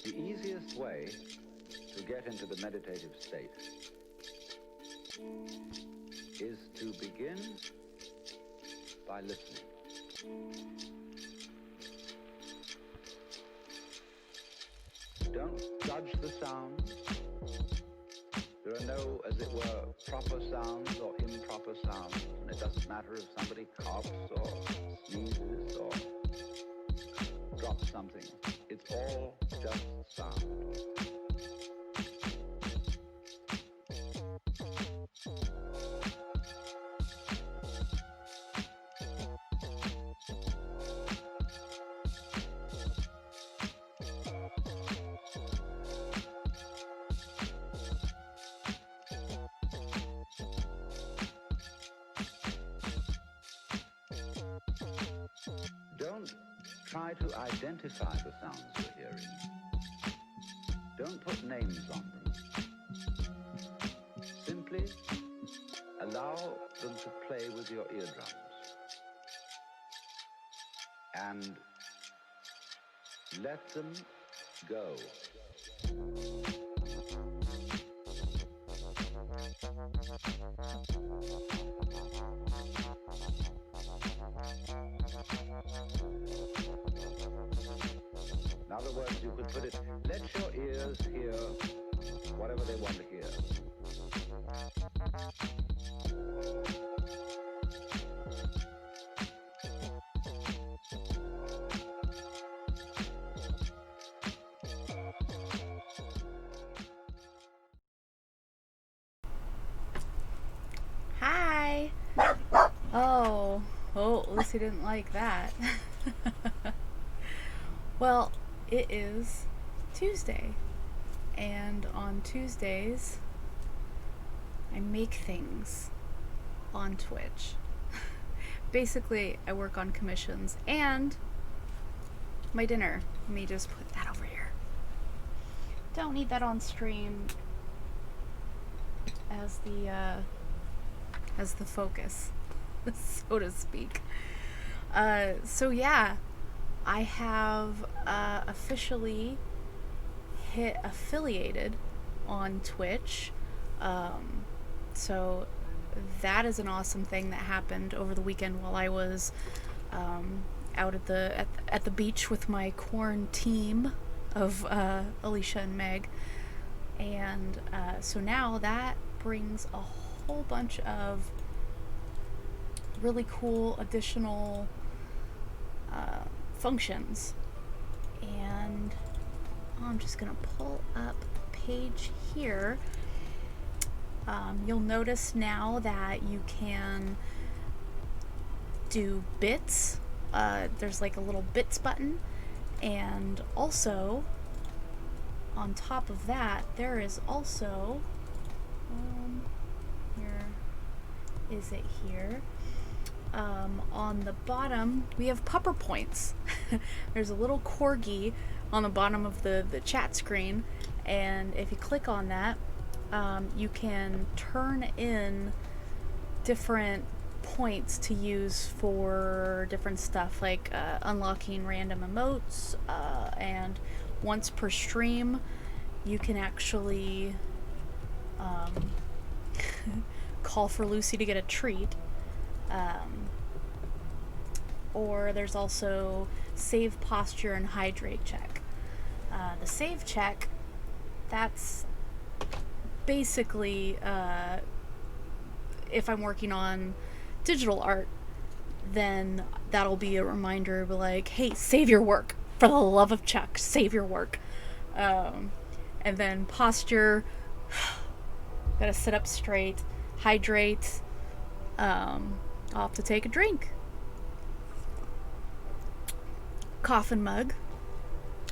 The easiest way to get into the meditative state is to begin by listening. Don't judge the sounds. There are no, as it were, proper sounds or improper sounds. And it doesn't matter if somebody coughs or sneezes or drops something. It's all just sound. Don't try to identify the sounds you're hearing. Don't put names on them. Simply allow them to play with your eardrums. And let them go. In other words, you could put it, let your ears hear whatever they want to hear. Hi! Oh, Lucy didn't like that. Well, it is Tuesday, and on Tuesdays, I make things on Twitch. Basically, I work on commissions, and my dinner. Let me just put that over here. Don't need that on stream as the focus, so to speak. So yeah, I have officially hit affiliated on Twitch. So that is an awesome thing that happened over the weekend while I was out at the beach with my corn team of Alicia and Meg. And so now that brings a whole bunch of really cool additional functions, and I'm just gonna pull up the page here. You'll notice now that you can do bits. There's like a little bits button, and also on top of that there is also where is it here? On the bottom, we have pupper points. There's a little corgi on the bottom of the chat screen, and if you click on that, you can turn in different points to use for different stuff, like unlocking random emotes, and once per stream, you can actually call for Lucy to get a treat. Or there's also save posture and hydrate check. The save check, that's basically if I'm working on digital art, then that'll be a reminder, like, hey, save your work. For the love of Chuck, save your work. And then posture, gotta sit up straight. Hydrate, I'll have to take a drink. Coffin mug,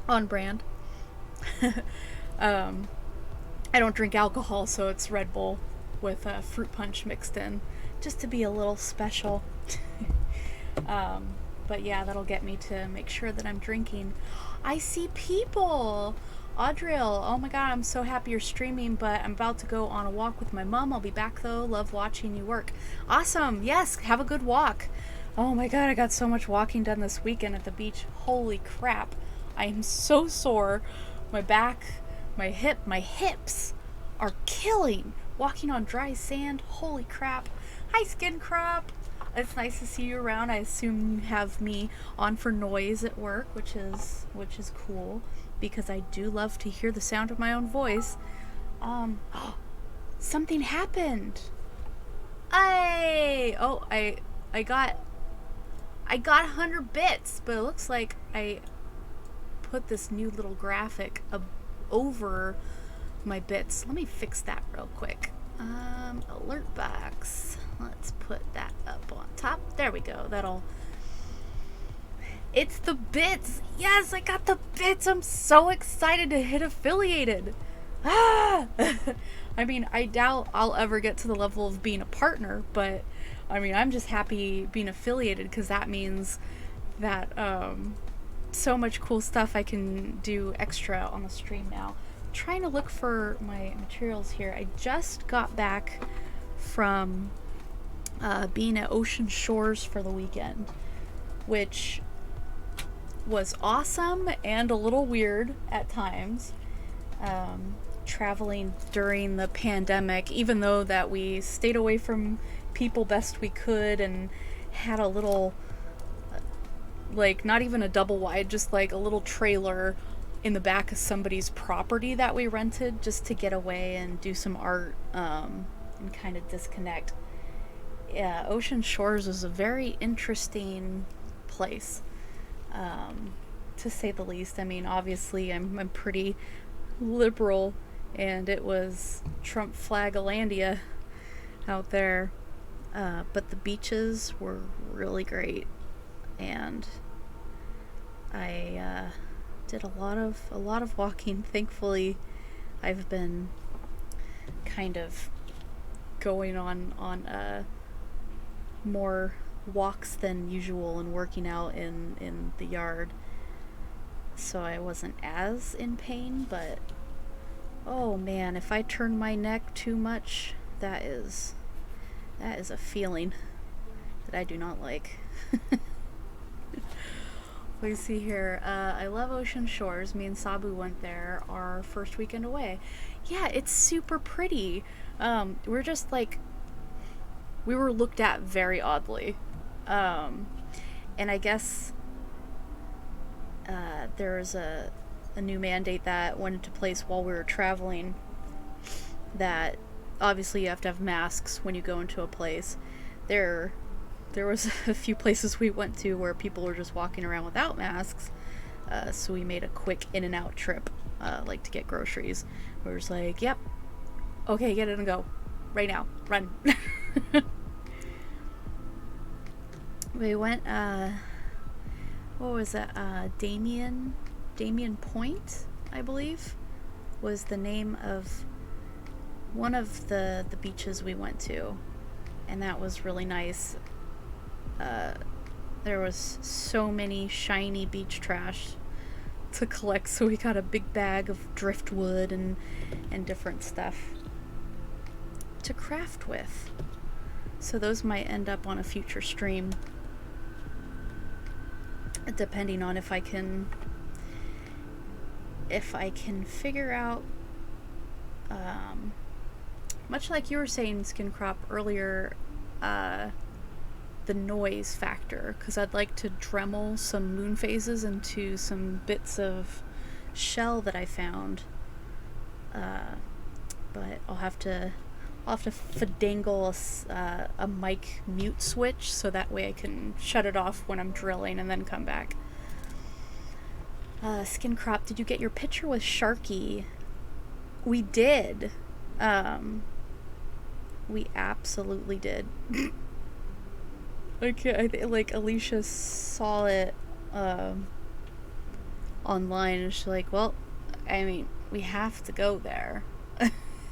on brand. I don't drink alcohol, so it's Red Bull with fruit punch mixed in, just to be a little special. But yeah, that'll get me to make sure that I'm drinking. I see people! Audriel, oh my god, I'm so happy you're streaming, but I'm about to go on a walk with my mom. I'll be back though. Love watching you work. Awesome! Yes, have a good walk. Oh my god, I got so much walking done this weekend at the beach. Holy crap. I am so sore. my back, my hips are killing. Walking on dry sand, holy crap. Hi, Skin Crop. It's nice to see you around. I assume you have me on for noise at work, which is cool, because I do love to hear the sound of my own voice. Something happened. I got 100 bits, but it looks like I put this new little graphic over my bits. Let me fix that real quick. Alert box. Let's put that up on top. There we go. It's the bits. Yes, I got the bits. I'm so excited to hit affiliated. Ah! I mean, I doubt I'll ever get to the level of being a partner, but I mean, I'm just happy being affiliated, because that means that so much cool stuff I can do extra on the stream now. I'm trying to look for my materials here. I just got back from being at Ocean Shores for the weekend, which was awesome and a little weird at times. Traveling during the pandemic, even though that we stayed away from people best we could and had a little, like, not even a double wide, just like a little trailer in the back of somebody's property that we rented just to get away and do some art and kind of disconnect. Yeah, Ocean Shores was a very interesting place, to say the least. I mean, obviously I'm pretty liberal, and it was Trump Flagalandia out there, but the beaches were really great, and I did a lot of walking. Thankfully, I've been kind of going on more walks than usual and working out in the yard, so I wasn't as in pain. But oh man, if I turn my neck too much, that is a feeling that I do not like. Let's see here. I love Ocean Shores. Me and Sabu went there our first weekend away. Yeah, it's super pretty. We're just like, we were looked at very oddly. And I guess there was a new mandate that went into place while we were traveling, that obviously you have to have masks when you go into a place. There was a few places we went to where people were just walking around without masks, so we made a quick in and out trip, like to get groceries. We were just like, yep, okay, get it and go right now, run. We went, what was it, Damien Point, I believe, was the name of one of the beaches we went to, and that was really nice. There was so many shiny beach trash to collect, so we got a big bag of driftwood and different stuff to craft with. So those might end up on a future stream, depending on if I can figure out, much like you were saying, Skin Crop, earlier, the noise factor, because I'd like to Dremel some moon phases into some bits of shell that I found, but I'll have to finagle a mic mute switch, so that way I can shut it off when I'm drilling and then come back. Skin Crop, did you get your picture with Sharky? We did. We absolutely did. Like Alicia saw it online, and she's like, well, I mean, we have to go there.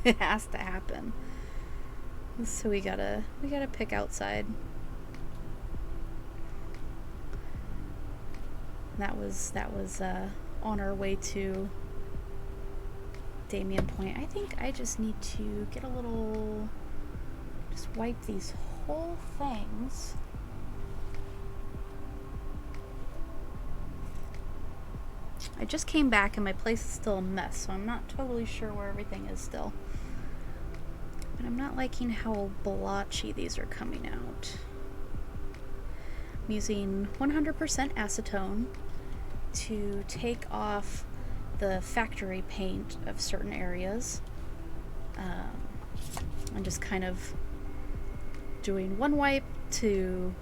It has to happen. So we gotta pick outside. That was on our way to Damien Point. I think I just need to get a little, just wipe these whole things. I just came back and my place is still a mess, so I'm not totally sure where everything is still. But I'm not liking how blotchy these are coming out. I'm using 100% acetone to take off the factory paint of certain areas. I'm just kind of doing one wipe to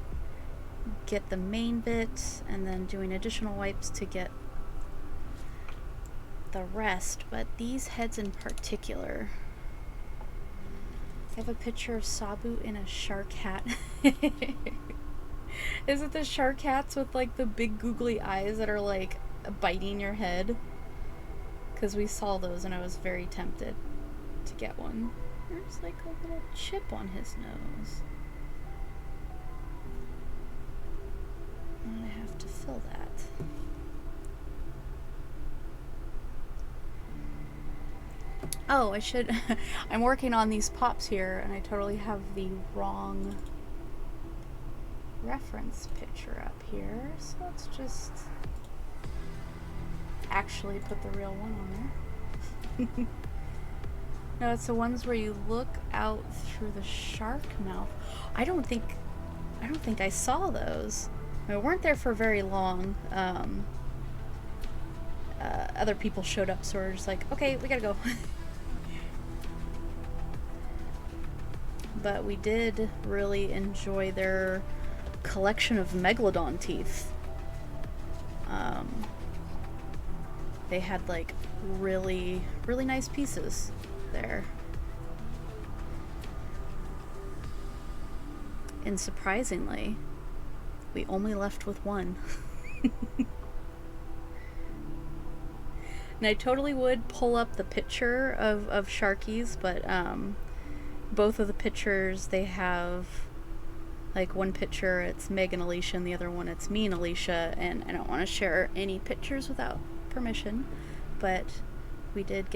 get the main bit and then doing additional wipes to get the rest, but these heads in particular. I have a picture of Sabu in a shark hat. Is it the shark hats with like the big googly eyes that are like biting your head? Because we saw those and I was very tempted to get one. There's like a little chip on his nose. I'm gonna have to fill that. Oh, I should. I'm working on these pops here and I totally have the wrong reference picture up here. So let's just actually put the real one on there. No, it's the ones where you look out through the shark mouth. I don't think I saw those. We weren't there for very long. Other people showed up, so we're just like, okay, we gotta go. But we did really enjoy their collection of megalodon teeth. They had like really, really nice pieces there. And surprisingly, we only left with one. And I totally would pull up the picture of Sharkies, but both of the pictures, they have like one picture it's Meg and Alicia and the other one it's me and Alicia, and I don't want to share any pictures without permission, but we took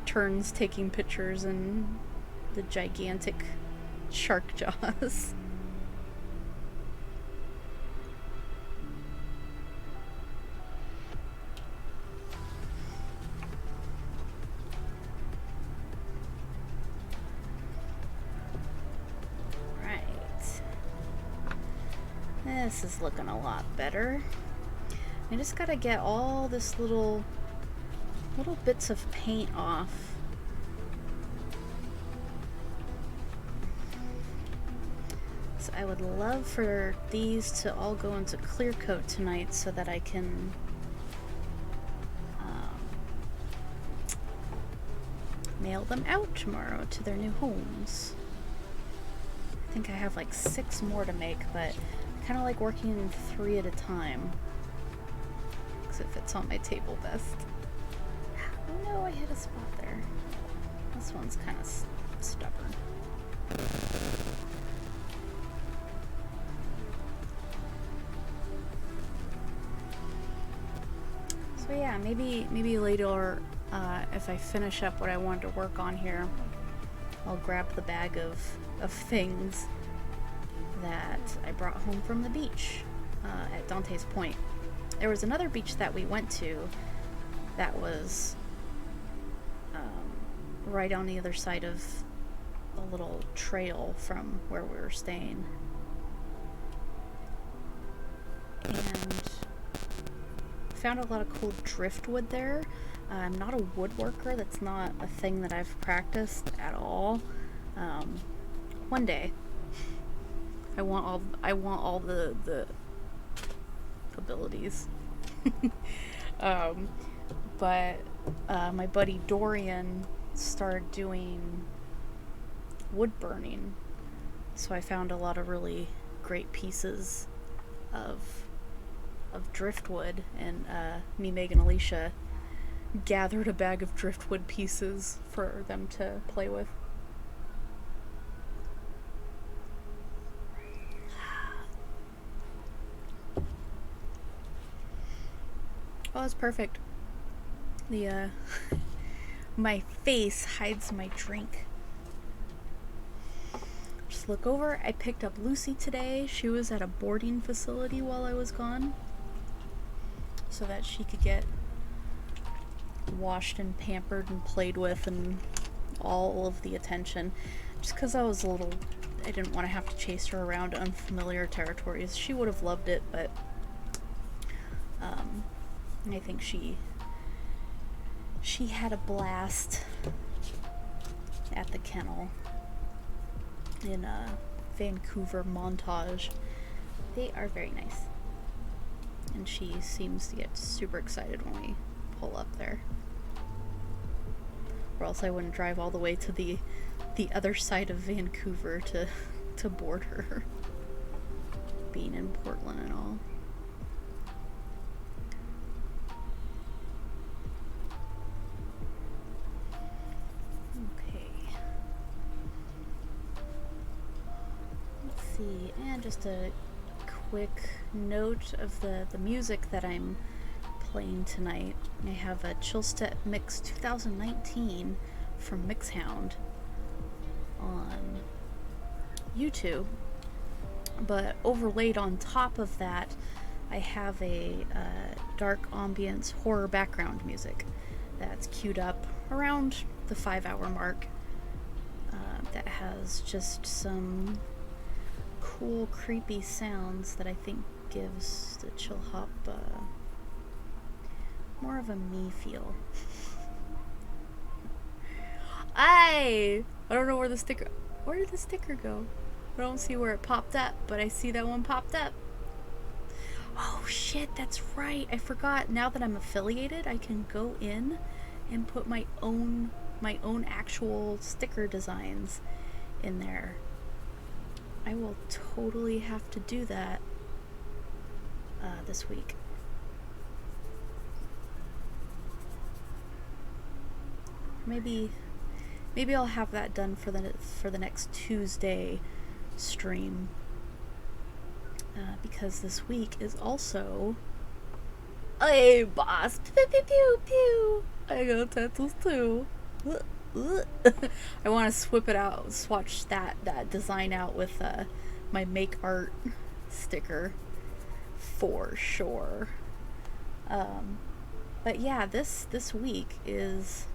turns taking pictures in the gigantic shark jaws. This is looking a lot better. I just gotta get all this little bits of paint off. So I would love for these to all go into clear coat tonight so that I can mail them out tomorrow to their new homes. I think I have like 6 more to make, but I kind of like working 3 at a time because it fits on my table best. Oh no, I hit a spot there. This one's kind of stubborn. So yeah, maybe later, if I finish up what I wanted to work on here, I'll grab the bag of things that I brought home from the beach at Dante's Point. There was another beach that we went to that was right on the other side of a little trail from where we were staying. And found a lot of cool driftwood there. I'm not a woodworker. That's not a thing that I've practiced at all. One day, I want all the abilities. But my buddy Dorian started doing wood burning, so I found a lot of really great pieces of driftwood, and me, Meg, and Alicia gathered a bag of driftwood pieces for them to play with. Oh, it's perfect. The my face hides my drink. Just look over. I picked up Lucy today. She was at a boarding facility while I was gone. so that she could get washed and pampered and played with and all of the attention. Just because I didn't want to have to chase her around unfamiliar territories. She would have loved it, but I think she had a blast at the kennel in Vancouver Montage. They are very nice. And she seems to get super excited when we pull up there. Or else I wouldn't drive all the way to the other side of Vancouver to board her. Being in Portland and all. Okay. Let's see. And just a quick note of the music that I'm playing tonight. I have a Chill Step Mix 2019 from Mixhound on YouTube, but overlaid on top of that I have a dark ambience horror background music that's queued up around the 5-hour mark, that has just some cool creepy sounds that I think gives the Chill Hop more of a me feel. I don't know where did the sticker go? I don't see where it popped up, but I see that one popped up. Oh shit, that's right. I forgot. Now that I'm affiliated, I can go in and put my own actual sticker designs in there. I will totally have to do that this week. Maybe I'll have that done for the next Tuesday stream, because this week is also a boss. Pew pew pew pew. I got tattoos too. I want to swatch that design out with my make art sticker for sure. But yeah, this week is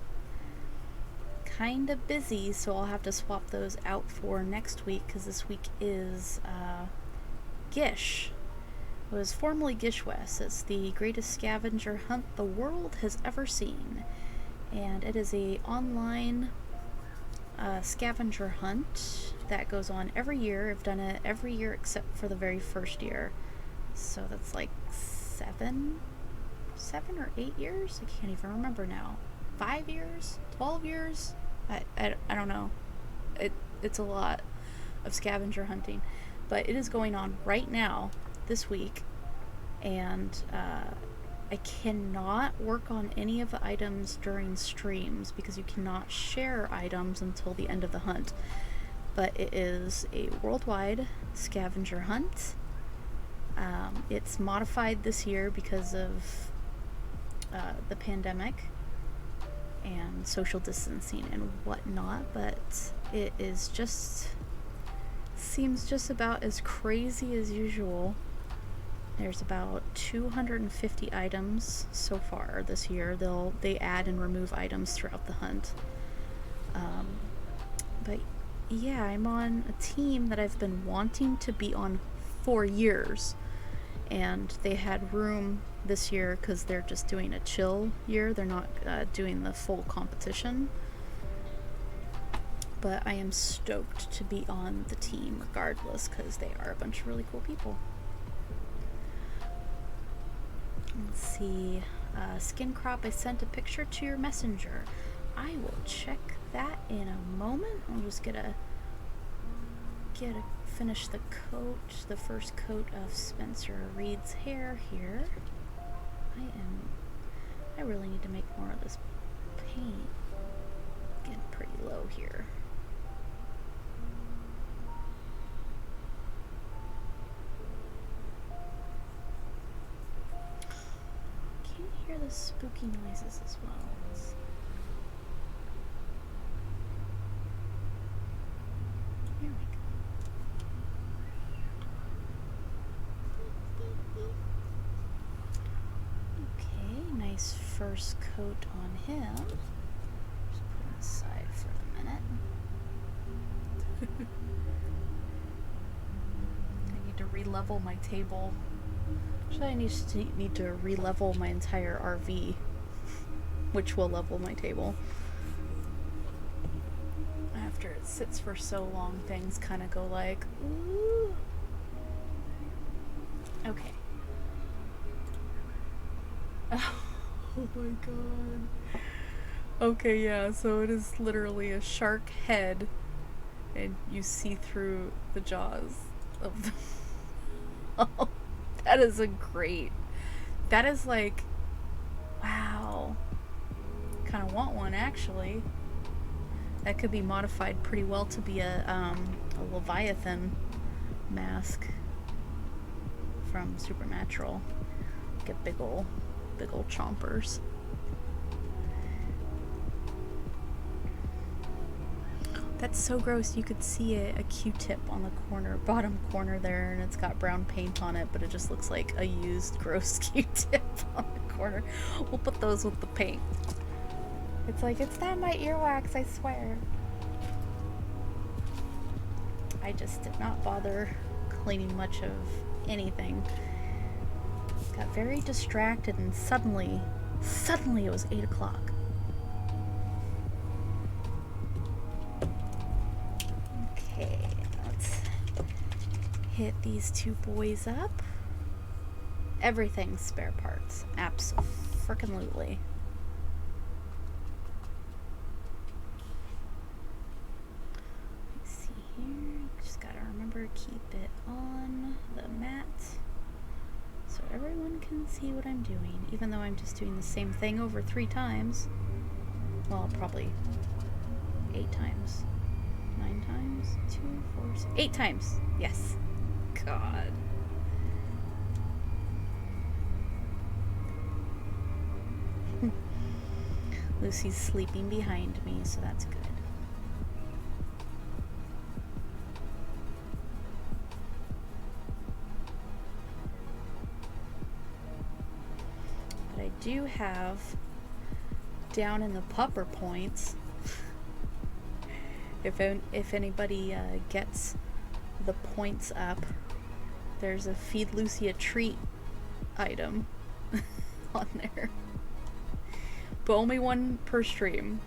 kind of busy, so I'll have to swap those out for next week, because this week is Gish. It was formerly Gish West. It's the greatest scavenger hunt the world has ever seen, and it is a online scavenger hunt that goes on every year. I've done it every year except for the very first year, so that's like 7 or 8 years. I can't even remember now. 5 years, 12 years. I don't know. It's a lot of scavenger hunting, but it is going on right now this week, and I cannot work on any of the items during streams because you cannot share items until the end of the hunt. But it is a worldwide scavenger hunt. It's modified this year because of the pandemic and social distancing and whatnot, but it is seems just about as crazy as usual. There's about 250 items so far this year. They add and remove items throughout the hunt. But yeah, I'm on a team that I've been wanting to be on for years, and they had room this year because they're just doing a chill year. They're not doing the full competition. But I am stoked to be on the team regardless, because they are a bunch of really cool people. Let's see. Skin crop, I sent a picture to your messenger. I will check that in a moment. I'll just finish the coat, the first coat of Spencer Reed's hair here. I really need to make more of this paint. Getting pretty low here. Can you hear the spooky noises as well? Here we go. first coat on him. Just put him aside for the minute. I need to re-level my table. Actually, I need to re-level my entire RV, which will level my table. After it sits for so long, things kind of go like, ooh. Okay. Oh my god. Okay, yeah, so it is literally a shark head, and you see through the jaws of the... Oh, that is a great... That is like... Wow. Kind of want one, actually. That could be modified pretty well to be a Leviathan mask from Supernatural. Get big ol' chompers. That's so gross. You could see a Q-tip on the bottom corner there, and it's got brown paint on it, but it just looks like a used gross Q-tip on the corner. We'll put those with the paint. It's like, it's not my earwax, I swear. I just did not bother cleaning much of anything. Got very distracted, and suddenly it was 8 o'clock. Okay, let's hit these two boys up. Everything's spare parts. Abso-frickin-lutely. Let's see here. Just gotta remember to keep it on the mat so everyone can see what I'm doing, even though I'm just doing the same thing over 3 times. Well, probably 8 times. 9 times? 2, 4, 6, 8 times! Yes. God. Lucy's sleeping behind me, so that's good. But I do have, down in the pupper points, if anybody gets the points up, there's a Feed Lucy a Treat item on there. But only one per stream.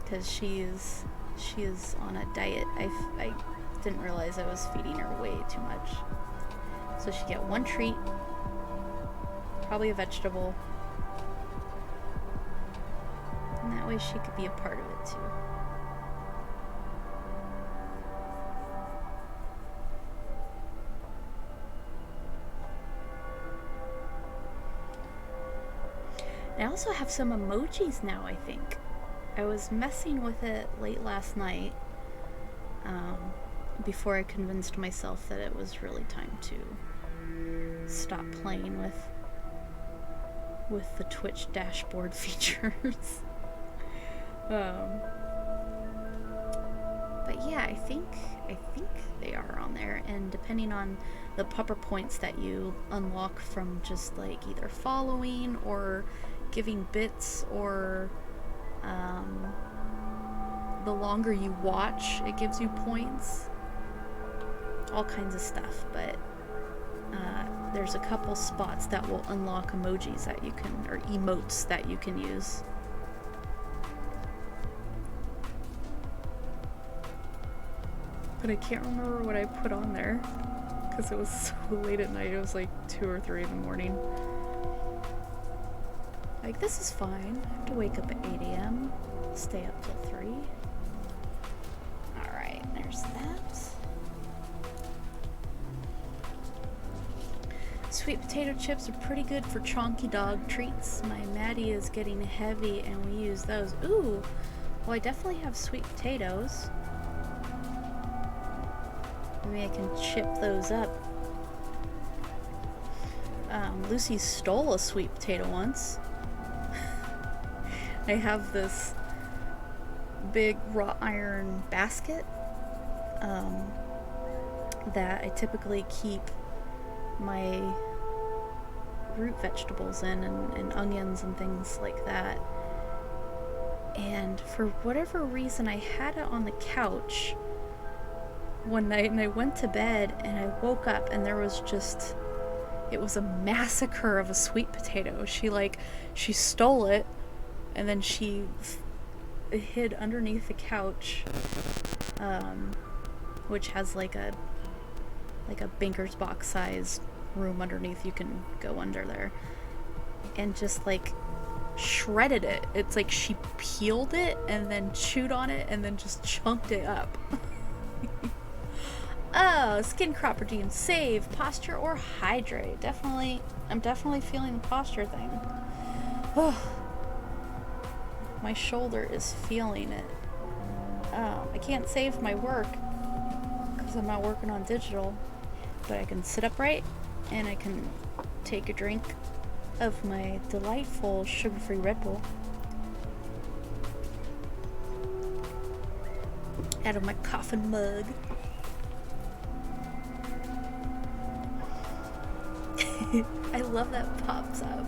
Because she is on a diet. I didn't realize I was feeding her way too much. So she get 1 treat, probably a vegetable, and that way she could be a part of it too. I also have some emojis now, I think. I was messing with it late last night, before I convinced myself that it was really time to stop playing with the Twitch dashboard features. But yeah, I think they are on there, and depending on the pupper points that you unlock from just like either following or giving bits, or the longer you watch, it gives you points. All kinds of stuff, but there's a couple spots that will unlock emojis that you can, or emotes that you can use. But I can't remember what I put on there because it was so late at night. It was like 2 or 3 in the morning. Like, this is fine. I have to wake up at 8 a.m. Stay up till 3. Alright, there's that. Sweet potato chips are pretty good for chonky dog treats. My Maddie is getting heavy and we use those. Ooh! Well, I definitely have sweet potatoes. Maybe I can chip those up. Lucy stole a sweet potato once. I have this big wrought iron basket that I typically keep my root vegetables in, and onions and things like that. And for whatever reason, I had it on the couch one night, and I went to bed, and I woke up, and there was just, it was a massacre of a sweet potato. She stole it, and then she hid underneath the couch, which has like a banker's box size room underneath. You can go under there, and just like shredded it. It's like she peeled it and then chewed on it and then just chunked it up. Oh, skin crop routine. Save, posture, or hydrate. I'm definitely feeling the posture thing. Oh, my shoulder is feeling it. I can't save my work because I'm not working on digital, but I can sit upright and I can take a drink of my delightful sugar-free Red Bull out of my coffin mug. I love that pops up.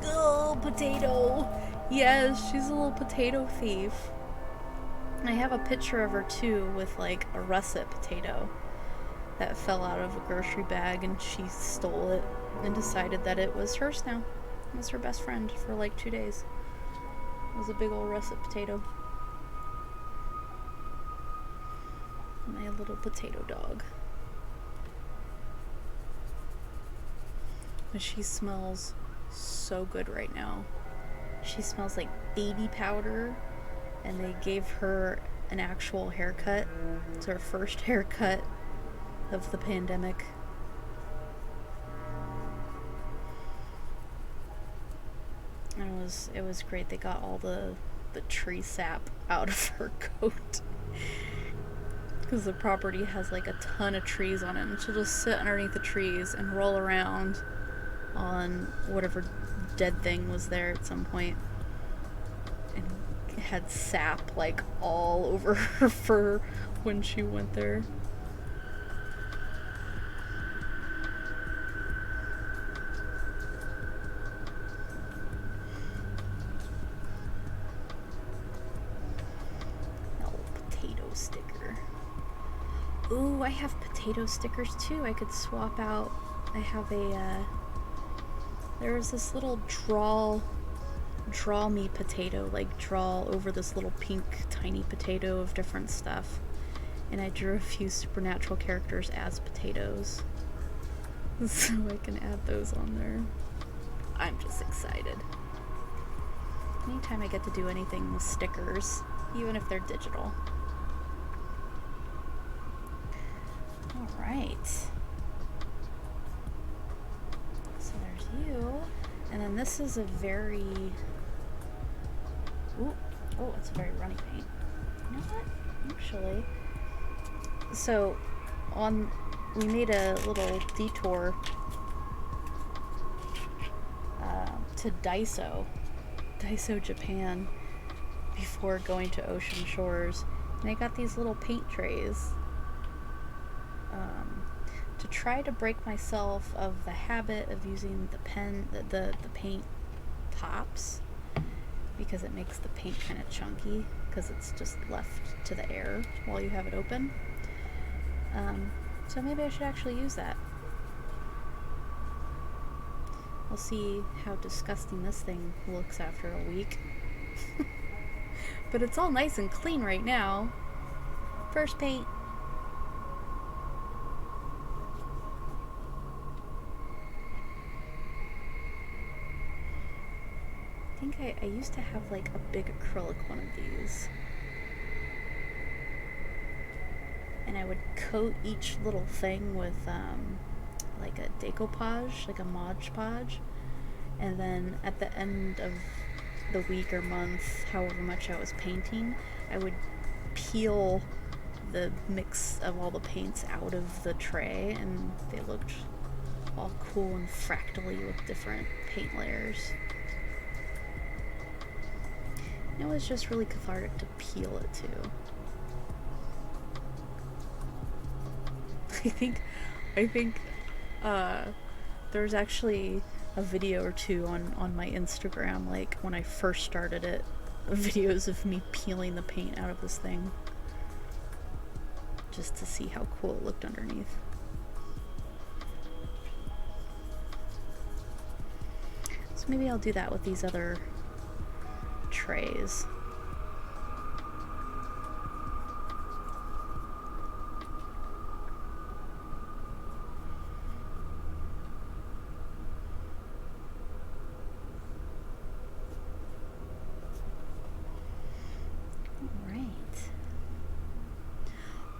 Oh, potato. Yes, she's a little potato thief. I have a picture of her too with like a russet potato that fell out of a grocery bag, and she stole it and decided that it was hers now. It was her best friend for like 2 days. It was a big old russet potato. My little potato dog. But she smells so good right now. She smells like baby powder, and they gave her an actual haircut. It's her first haircut of the pandemic. And it was great. They got all the tree sap out of her coat. Because the property has like a ton of trees on it, and she'll just sit underneath the trees and roll around on whatever dead thing was there at some point, and had sap like all over her fur when she went there. Ooh, I have potato stickers too. I could swap out. I have there was this little draw me potato, like draw over this little pink tiny potato of different stuff. And I drew a few supernatural characters as potatoes. So I can add those on there. I'm just excited. Anytime I get to do anything with stickers, even if they're digital. Alright. So there's you. And then this is a very... Ooh. Oh, it's a very runny paint. You know what? Actually... So, we made a little detour to Daiso, Japan, before going to Ocean Shores. And I got these little paint trays to try to break myself of the habit of using the paint tops, because it makes the paint kind of chunky because it's just left to the air while you have it open. So maybe I should actually use that. We'll see how disgusting this thing looks after a week. But it's all nice and clean right now. First paint. I think I used to have like a big acrylic one of these. And I would coat each little thing with like a decoupage, like a Mod Podge. And then at the end of the week or month, however much I was painting, I would peel the mix of all the paints out of the tray, and they looked all cool and fractally with different paint layers. It was just really cathartic to peel it too. I think there's actually a video or two on my Instagram, like when I first started it, videos of me peeling the paint out of this thing just to see how cool it looked underneath. So maybe I'll do that with these other trays.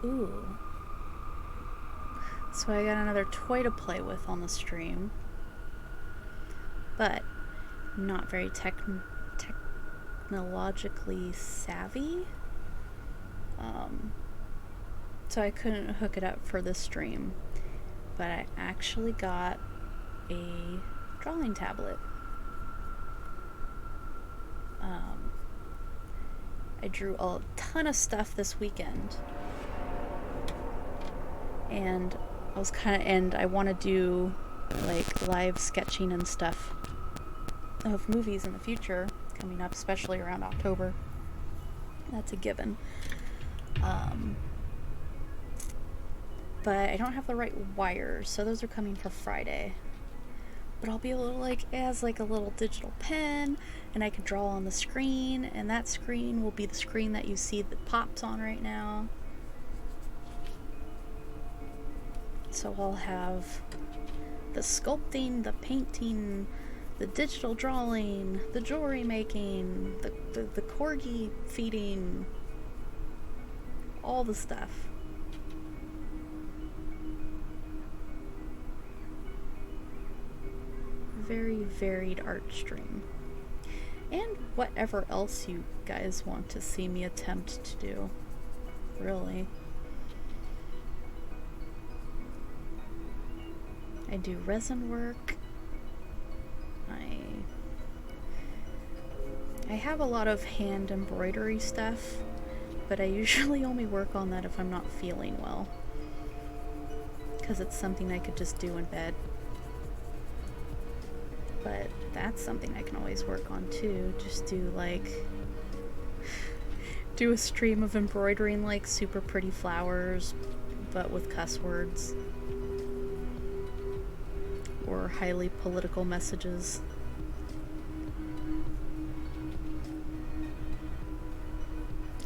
Ooh. So I got another toy to play with on the stream. But not very technologically savvy. So I couldn't hook it up for this stream. But I actually got a drawing tablet. I drew a ton of stuff this weekend. And I want to do like live sketching and stuff of movies in the future coming up, especially around October. That's a given. But I don't have the right wires, so those are coming for Friday. But I'll be able to, like, it has like a little digital pen, and I can draw on the screen, and that screen will be the screen that you see that pops on right now. So I'll have the sculpting, the painting, the digital drawing, the jewelry making, the corgi feeding, all the stuff. Very varied art stream. And whatever else you guys want to see me attempt to do. Really. I do resin work. I have a lot of hand embroidery stuff, but I usually only work on that if I'm not feeling well. Because it's something I could just do in bed. But that's something I can always work on too. Just do a stream of embroidering like super pretty flowers, but with cuss words. Or highly political messages.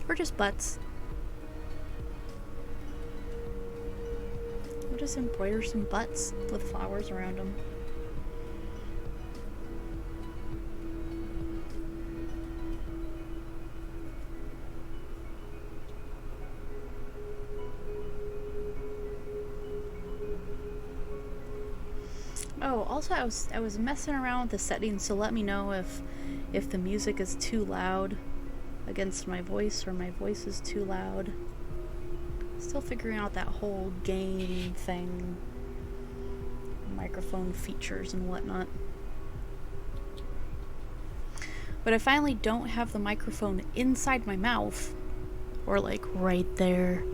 Or just butts. Or just embroider some butts with flowers around them. Oh, also I was messing around with the settings, so let me know if the music is too loud against my voice or my voice is too loud. Still figuring out that whole gain thing, microphone features and whatnot. But I finally don't have the microphone inside my mouth, or like right there,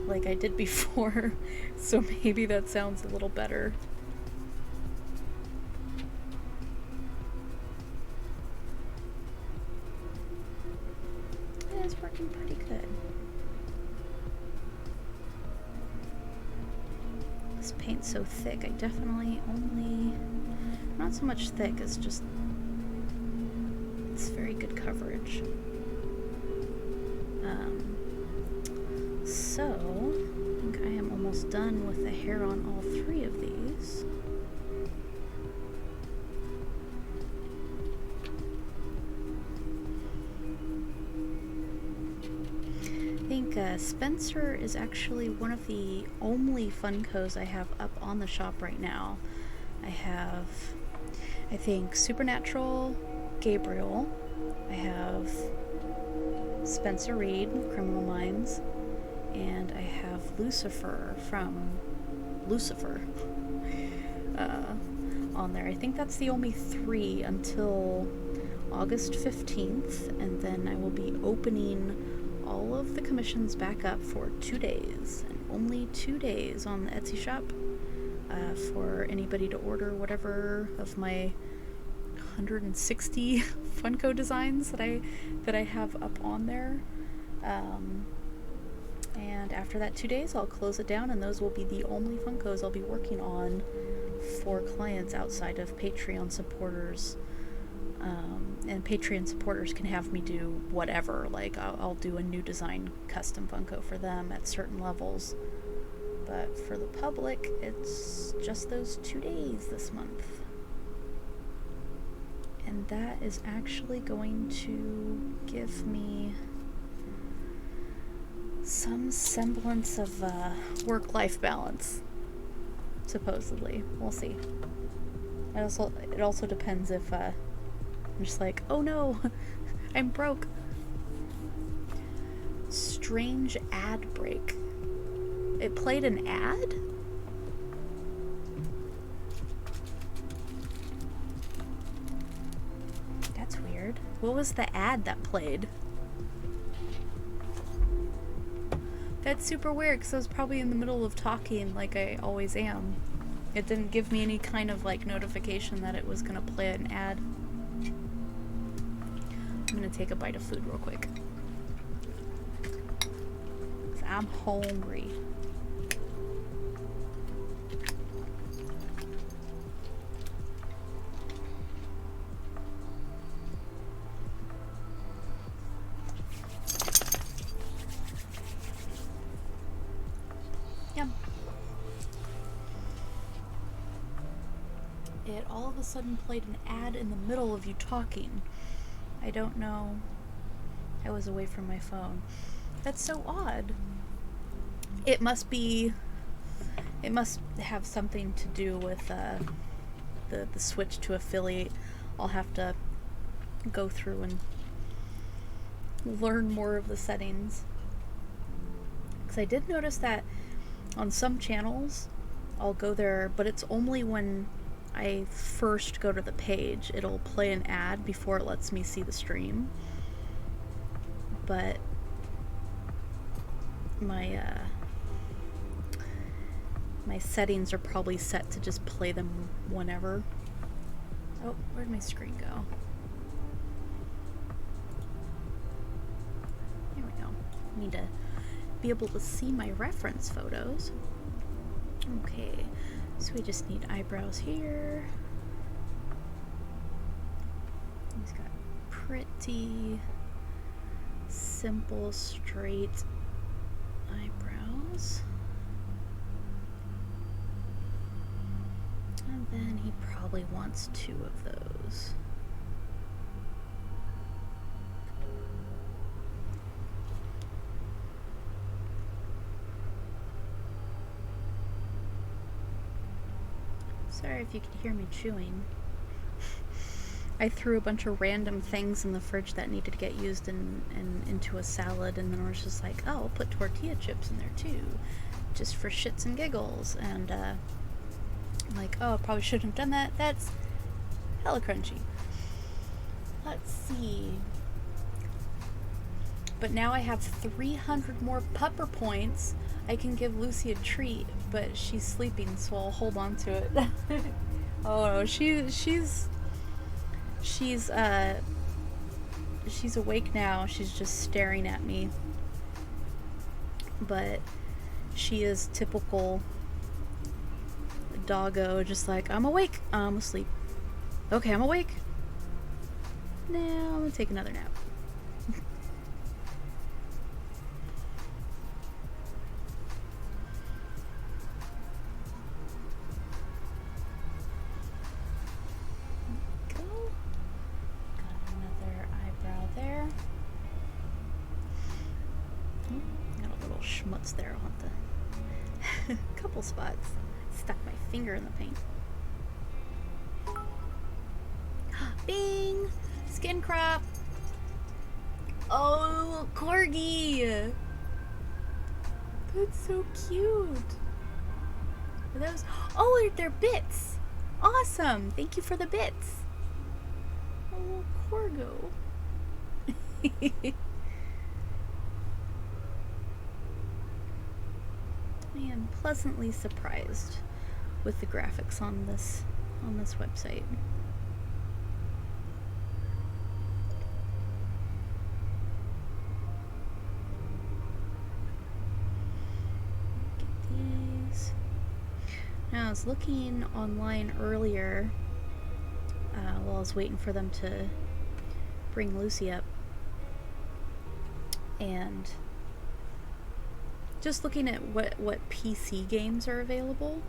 like I did before, so maybe that sounds a little better. It's working pretty good. This paint's so thick, I definitely only... Not so much thick, it's just... It's very good coverage. So, I think I am almost done with the hair on all three of these. I think Spencer is actually one of the only Funkos I have up on the shop right now. I have, I think, Supernatural, Gabriel. I have Spencer Reed, Criminal Minds, and I have Lucifer from Lucifer on there. I think that's the only three until August 15th, and then I will be opening all of the commissions back up for 2 days and only 2 days on the Etsy shop for anybody to order whatever of my 160 Funko designs that I have up on there. And after that 2 days, I'll close it down, and those will be the only Funkos I'll be working on for clients outside of Patreon supporters. And Patreon supporters can have me do whatever. Like, I'll do a new design custom Funko for them at certain levels. But for the public, it's just those 2 days this month. And that is actually going to give me some semblance of work-life balance, supposedly. We'll see. It also depends if I'm just like, oh no, I'm broke. Strange ad break. It played an ad? That's weird. What was the ad that played? That's super weird, because I was probably in the middle of talking like I always am. It didn't give me any kind of like notification that it was gonna play an ad. I'm gonna take a bite of food real quick, 'cause I'm hungry. Yum. It all of a sudden played an ad in the middle of you talking. I don't know. I was away from my phone. That's so odd. It must have something to do with the switch to affiliate. I'll have to go through and learn more of the settings. Because I did notice that on some channels, I'll go there, but it's only when I first go to the page. It'll play an ad before it lets me see the stream. But my settings are probably set to just play them whenever. Oh, where'd my screen go? There we go. Need to be able to see my reference photos. Okay, so we just need eyebrows here. He's got pretty simple, straight eyebrows. And then he probably wants 2 of those. Sorry if you could hear me chewing. I threw a bunch of random things in the fridge that needed to get used into a salad, and then I was just like, oh, I'll put tortilla chips in there too, just for shits and giggles. And I'm like, oh, I probably shouldn't have done that. That's hella crunchy. Let's see. But now I have 300 more pupper points. I can give Lucy a treat, but she's sleeping, so I'll hold on to it. Oh no, she's awake now. She's just staring at me. But she is typical doggo, just like, I'm awake, I'm asleep. Okay, I'm awake. Now I'm gonna take another nap. Schmutz there. I'll have to couple spots. Stuck my finger in the paint. Bing! Skin crop! Oh, corgi! That's so cute. Are those? Oh, they're bits! Awesome! Thank you for the bits. A little corgo. pleasantly surprised with the graphics on this website. Get these. Now I was looking online earlier while I was waiting for them to bring Lucy up, and just looking at what PC games are available,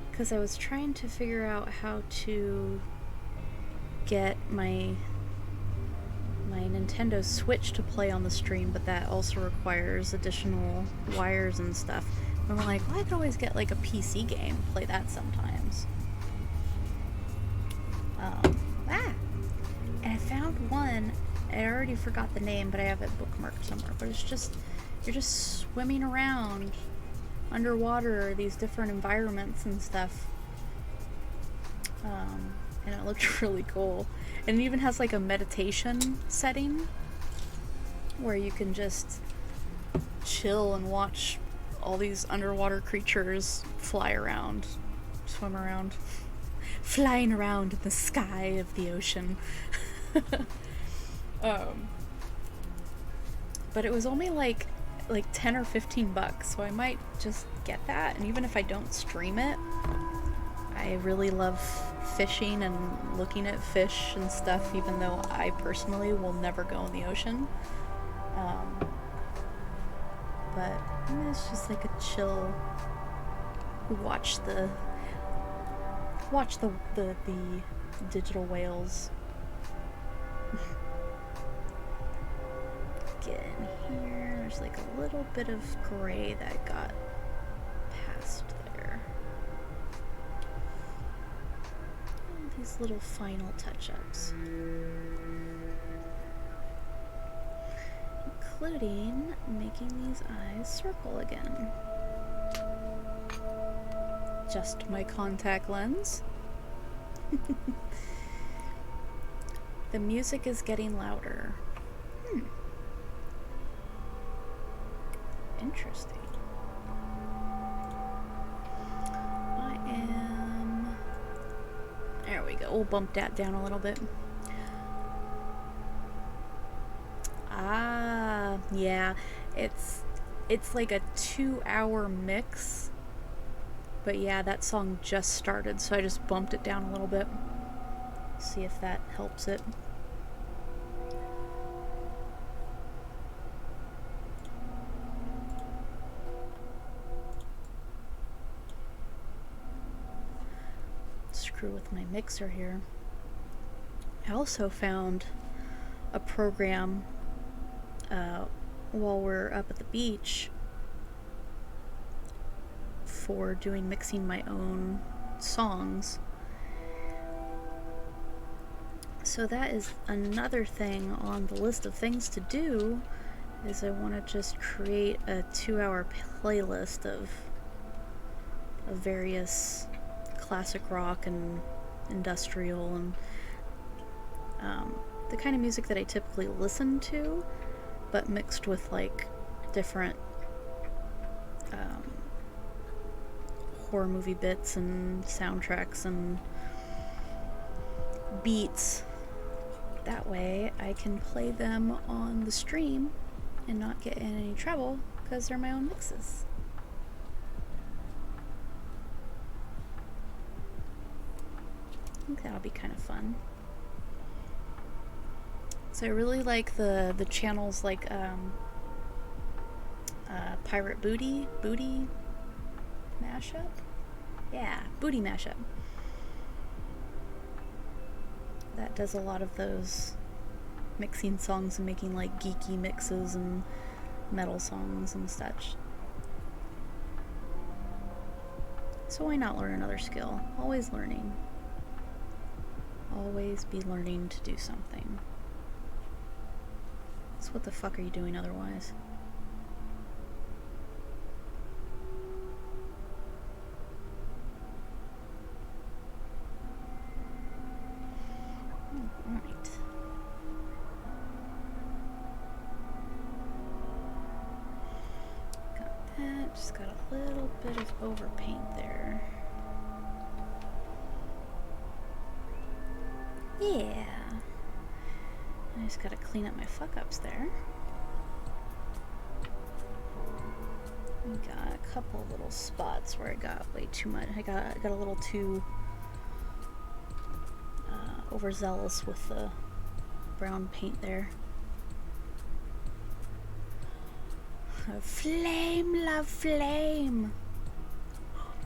because I was trying to figure out how to get my Nintendo Switch to play on the stream, but that also requires additional wires and stuff. And I'm like, well, I could always get like a PC game, play that sometimes. And I found one, I already forgot the name, but I have it bookmarked somewhere, but it's just, you're just swimming around underwater, these different environments and stuff. And it looked really cool. And it even has like a meditation setting where you can just chill and watch all these underwater creatures fly around, swim around, flying around in the sky of the ocean. But it was only like 10 or 15 bucks, so I might just get that. And even if I don't stream it, I really love fishing and looking at fish and stuff, even though I personally will never go in the ocean. But it's just like a chill, watch the digital whales. Get in here. There's like a little bit of gray that got past there. And these little final touch-ups, including making these eyes circle again. Just my contact lens. The music is getting louder. Interesting. There we go. We'll bump that down a little bit. Ah, yeah. It's like a 2-hour mix. But yeah, that song just started, so I just bumped it down a little bit. See if that helps it. Screw with my mixer here. I also found a program while we're up at the beach for mixing my own songs. So that is another thing on the list of things to do, is I want to just create a 2-hour playlist of various classic rock and industrial and the kind of music that I typically listen to, but mixed with like different horror movie bits and soundtracks and beats. That way I can play them on the stream and not get in any trouble because they're my own mixes. I think that'll be kind of fun. So I really like the channels like Pirate Booty Mashup? Yeah, Booty Mashup. That does a lot of those mixing songs and making like geeky mixes and metal songs and such. So why not learn another skill? Always learning. Always be learning to do something. So what the fuck are you doing otherwise? Alright. Got Just got a little bit of overpaint there. Yeah. I just gotta clean up my fuck-ups there. We got a couple little spots where I got way too much. I got a little too overzealous with the brown paint there. Flame, love, flame.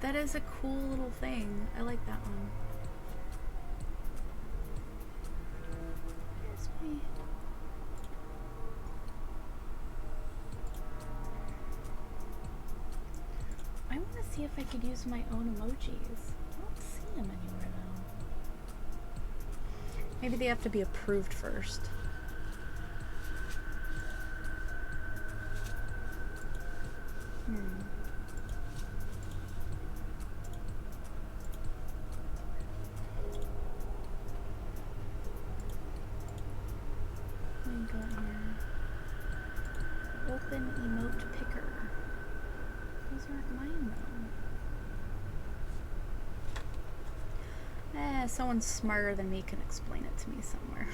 That is a cool little thing. I like that one. Here's me. I want to see if I could use my own emojis. I don't see them anywhere though. Maybe they have to be approved first. What do we got here? Open emote picker. Those aren't mine though. Someone smarter than me can explain it to me somewhere.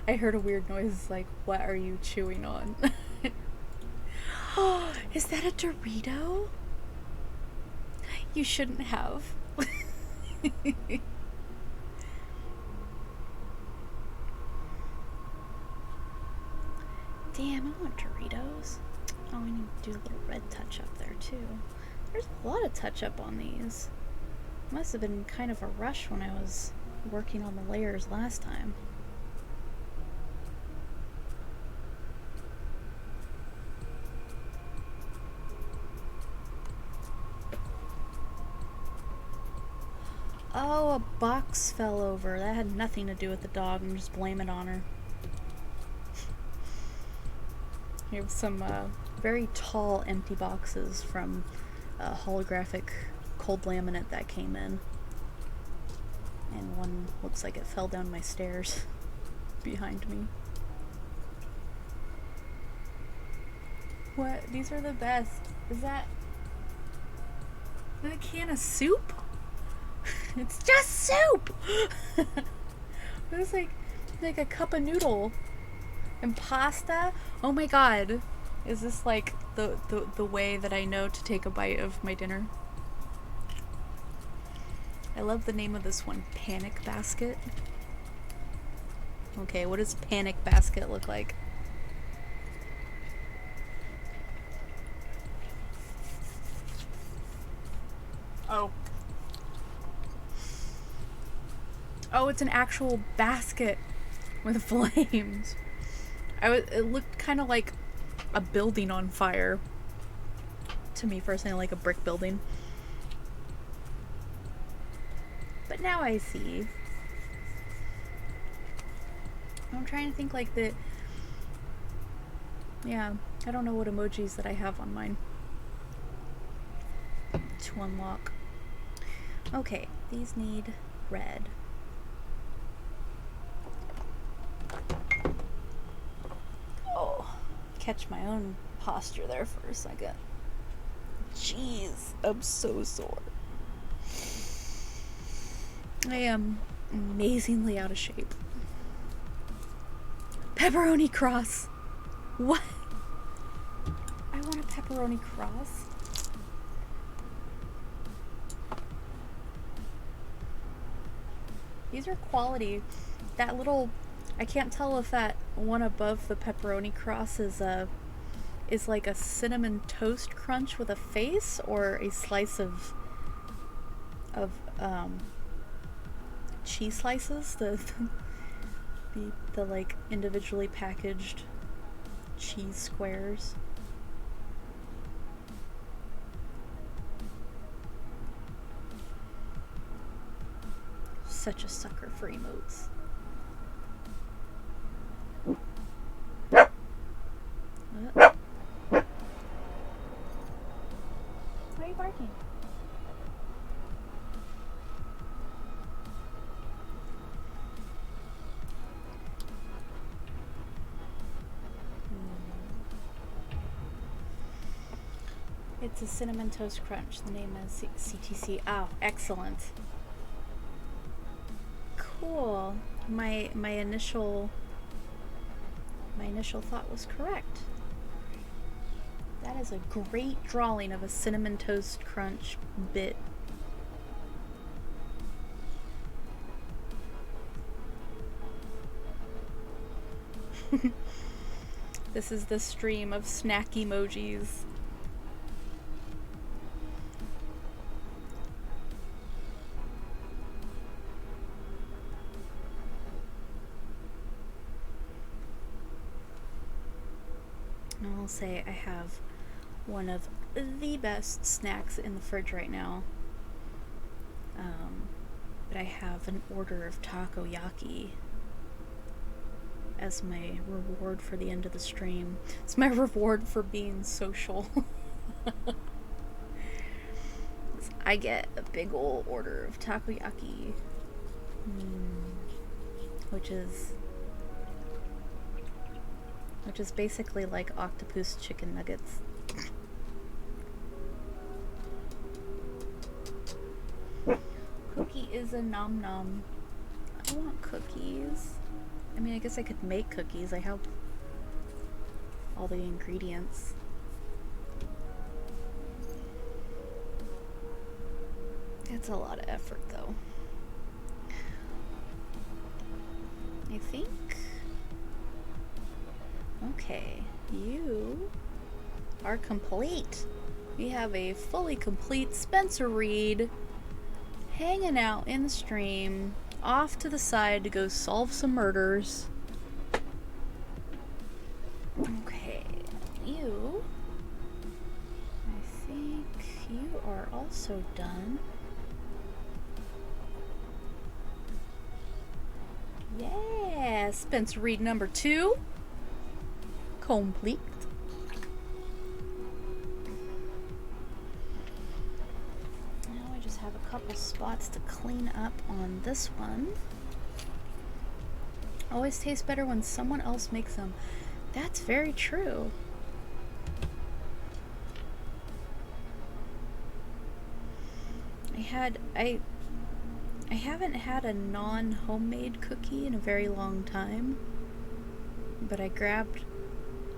I heard a weird noise like, what are you chewing on? Oh, is that a Dorito? You shouldn't have. Damn, I want Doritos. Oh, we need to do a little red touch up there too. There's a lot of touch up on these. Must have been kind of a rush when I was working on the layers last time. Oh, a box fell over. That had nothing to do with the dog. I'm just blaming it on her. You have some very tall empty boxes from a holographic cold laminate that came in. And one looks like it fell down my stairs behind me. What? These are the best. Is that a can of soup? It's just soup! It was like a cup of noodle and pasta. Oh my god. Is this like the way that I know to take a bite of my dinner? I love the name of this one, Panic Basket. Okay, what does Panic Basket look like? Oh. Oh, it's an actual basket with flames. It looked kind of like a building on fire to me first, like a brick building. But now I see. I'm trying to think like the... Yeah, I don't know what emojis that I have on mine to unlock. Okay, these need red. Oh, catch my own posture there for a second. Jeez, I'm so sore. I am amazingly out of shape. Pepperoni cross. What? I want a pepperoni cross. These are quality. That little, I can't tell if that one above the pepperoni cross is like a cinnamon toast crunch with a face, or a slice of cheese slices, the like individually packaged cheese squares. Such a sucker for emotes. Why are you barking? It's a Cinnamon Toast Crunch. The name is CTC. Oh, excellent. Cool. My initial thought was correct. That is a great drawing of a Cinnamon Toast Crunch bit. This is the stream of snack emojis. I'll say I have one of the best snacks in the fridge right now. But I have an order of takoyaki as my reward for the end of the stream. It's my reward for being social. I get a big ol' order of takoyaki, which is basically like octopus chicken nuggets. Cookie is a nom nom. I want cookies. I mean, I guess I could make cookies. I have all the ingredients. It's a lot of effort, though. I think. Okay, you are complete. We have a fully complete Spencer Reed hanging out in the stream, off to the side to go solve some murders. Okay, you, I think you are also done. Yeah, Spencer Reed number 2. Complete. Now I just have a couple spots to clean up on this one. Always tastes better when someone else makes them. That's very true. I haven't had a non-homemade cookie in a very long time, but I grabbed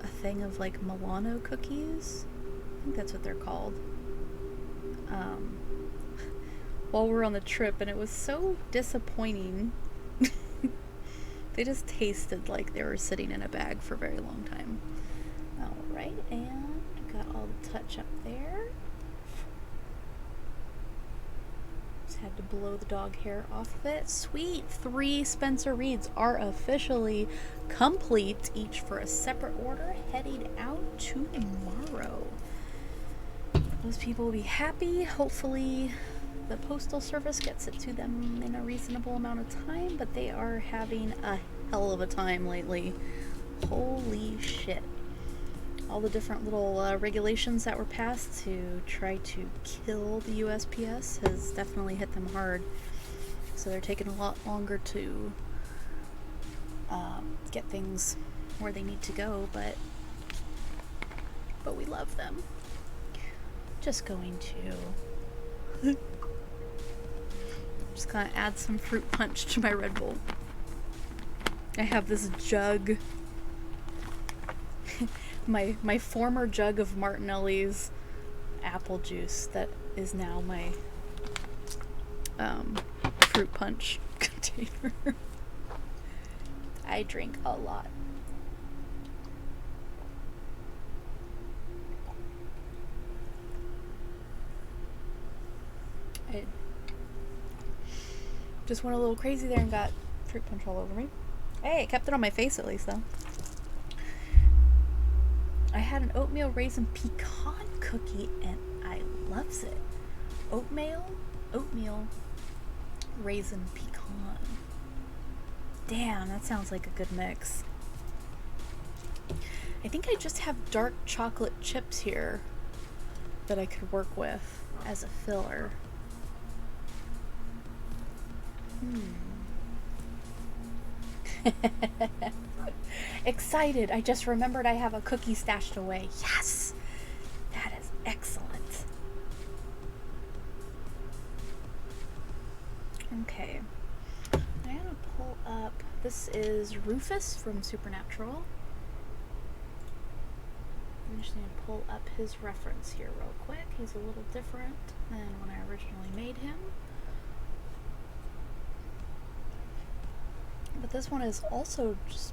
a thing of like Milano cookies. I think that's what they're called. While we were on the trip, and it was so disappointing. They just tasted like they were sitting in a bag for a very long time. Alright, and got all the touch up there. Just had to blow the dog hair off of it. Sweet! 3 Spencer Reeds are officially complete, each for a separate order, heading out tomorrow. Those people will be happy. Hopefully the postal service gets it to them in a reasonable amount of time, but they are having a hell of a time lately. Holy shit. All the different little regulations that were passed to try to kill the USPS has definitely hit them hard. So they're taking a lot longer to get things where they need to go, but we love them. Just going to just gonna add some fruit punch to my Red Bull. I have this jug, my former jug of Martinelli's apple juice that is now my fruit punch container. I drink a lot. I just went a little crazy there and got fruit punch all over me. Hey, I kept it on my face at least, though. I had an oatmeal raisin pecan cookie, and I loves it. Oatmeal, raisin pecan. Damn, that sounds like a good mix. I think I just have dark chocolate chips here that I could work with as a filler. Excited. I just remembered I have a cookie stashed away. Yes! That is excellent. Okay. I'm gonna pull up. This is Rufus from Supernatural. I'm just gonna pull up his reference here real quick. He's a little different than when I originally made him. But this one is also just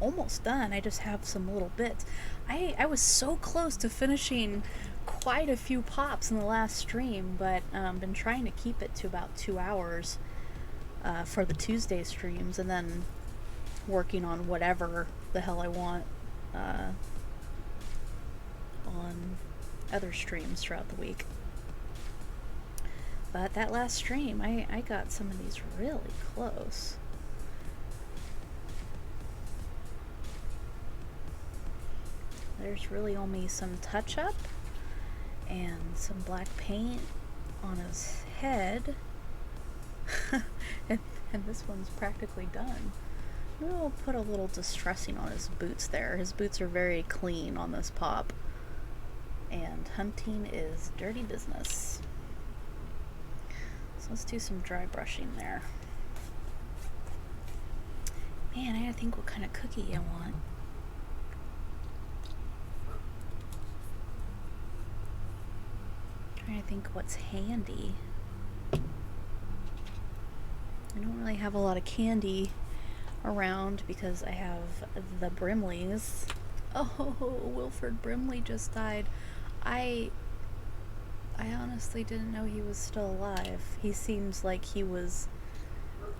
almost done. I just have some little bits. I was so close to finishing quite a few pops in the last stream, but been trying to keep it to about 2 hours for the Tuesday streams, and then working on whatever the hell I want on other streams throughout the week. But that last stream, I got some of these really close. There's really only some touch-up and some black paint on his head. and this one's practically done. We'll put a little distressing on his boots there. His boots are very clean on this pop. And hunting is dirty business. So let's do some dry brushing there. Man, I gotta think what kind of cookie I want. Trying to think what's handy. I don't really have a lot of candy around because I have the Brimleys. Oh, Wilford Brimley just died. I honestly didn't know he was still alive. He seems like he was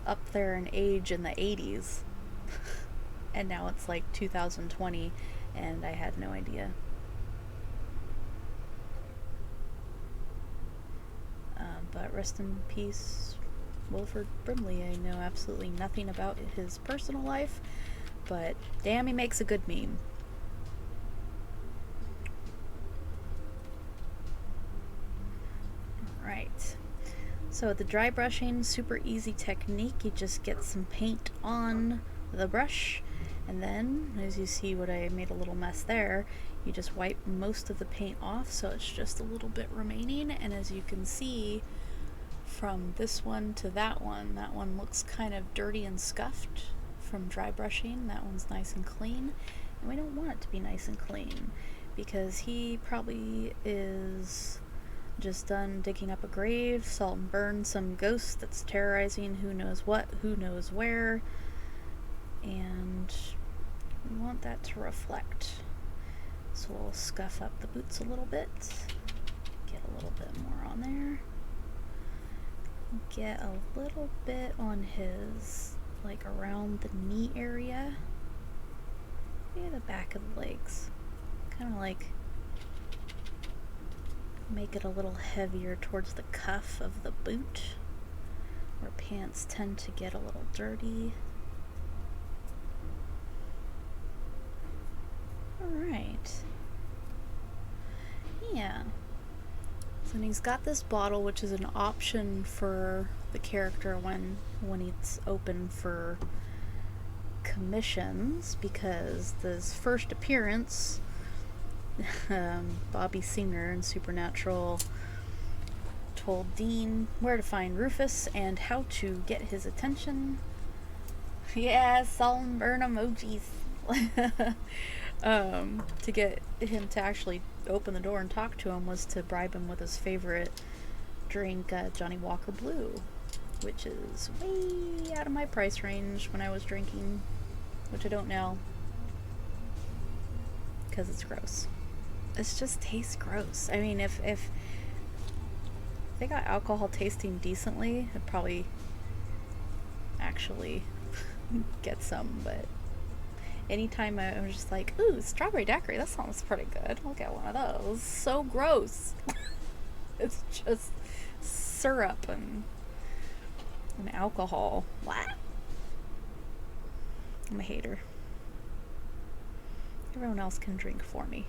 up there in age in the 80s. And now it's like 2020 and I had no idea. But rest in peace, Wilford Brimley. I know absolutely nothing about his personal life, but damn, he makes a good meme. Alright, so the dry brushing, super easy technique. You just get some paint on the brush, and then, as you see what I made a little mess there, you just wipe most of the paint off so it's just a little bit remaining. And as you can see from this one to that one looks kind of dirty and scuffed from dry brushing. That one's nice and clean, and we don't want it to be nice and clean because he probably is just done digging up a grave, salt and burn some ghost that's terrorizing who knows what, who knows where, and we want that to reflect. So we'll scuff up the boots a little bit, get a little bit more on there, get a little bit on his, like around the knee area, maybe the back of the legs, kind of like make it a little heavier towards the cuff of the boot, where pants tend to get a little dirty. Alright. Yeah. So then he's got this bottle, which is an option for the character when it's open for commissions, because this first appearance, Bobby Singer in Supernatural told Dean where to find Rufus and how to get his attention. Yeah, salt and burn emojis. To get him to actually open the door and talk to him was to bribe him with his favorite drink, Johnny Walker Blue, which is way out of my price range when I was drinking, which I don't now because it's gross. It just tastes gross. I mean, if they got alcohol tasting decently, I'd probably actually get some, but anytime I'm just like, ooh, strawberry daiquiri, that sounds pretty good, I'll get one of those. So gross. It's just syrup and alcohol. Blah. I'm a hater. Everyone else can drink for me.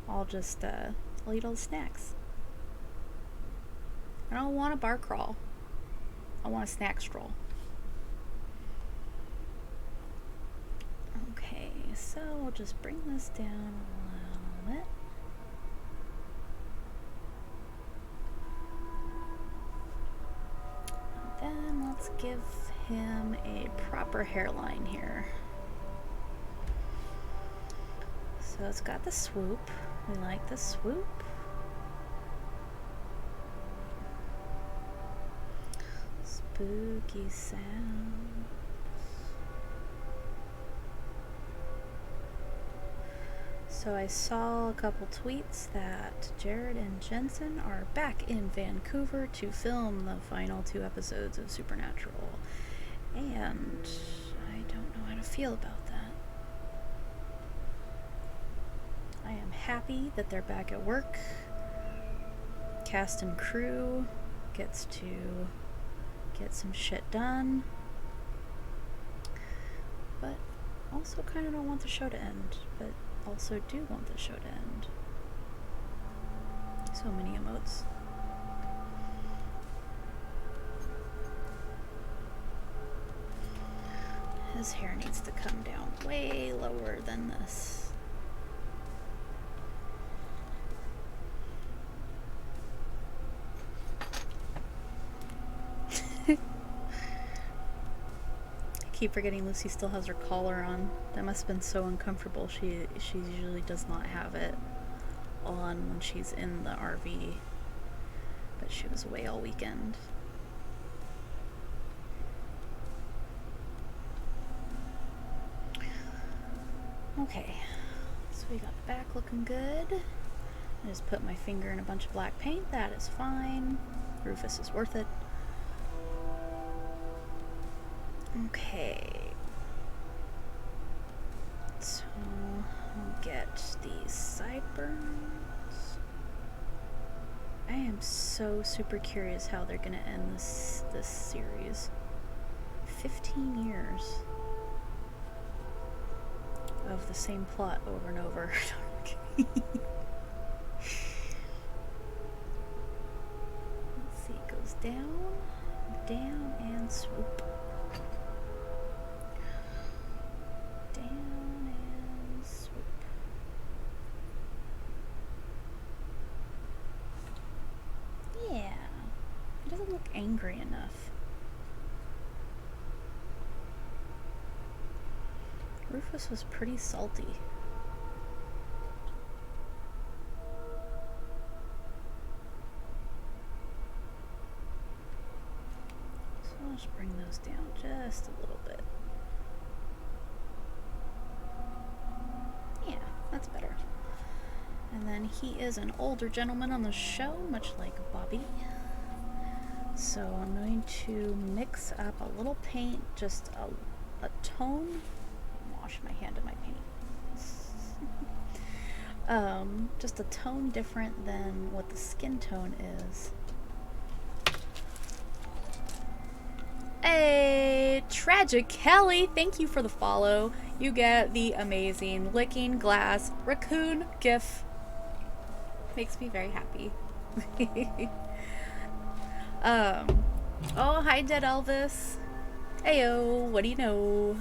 I'll just, I'll eat all the snacks. I don't want a bar crawl. I want a snack stroll. Okay, so we'll just bring this down a little bit. let's give him a proper hairline here. So it's got the swoop. We like the swoop. Spooky sounds. So I saw a couple tweets that Jared and Jensen are back in Vancouver to film the final 2 episodes of Supernatural. And I don't know how to feel about that. I am happy that they're back at work. Cast and crew gets to get some shit done. But also kind of don't want the show to end. But also do want the show to end. So many emotes. His hair needs to come down way lower than this. I keep forgetting Lucy still has her collar on. That must have been so uncomfortable. She usually does not have it on when she's in the RV. But she was away all weekend. Okay, so we got the back looking good. I just put my finger in a bunch of black paint. That is fine. Rufus is worth it. Okay. So I'll get these sideburns. I am so super curious how they're gonna end this series. 15 years of the same plot over and over. Let's see, it goes down, down, and swoop. Down and swoop. Yeah, it doesn't look angry enough. Rufus was pretty salty. So I'll just bring those down just a little bit. Yeah, that's better. And then he is an older gentleman on the show, much like Bobby. So I'm going to mix up a little paint, just a tone. Wash my hand in my paint. Just a tone different than what the skin tone is. Hey, Tragic Kelly, thank you for the follow. You get the amazing licking glass raccoon gif. Makes me very happy. Oh, hi, Dead Elvis. Heyo, what do you know?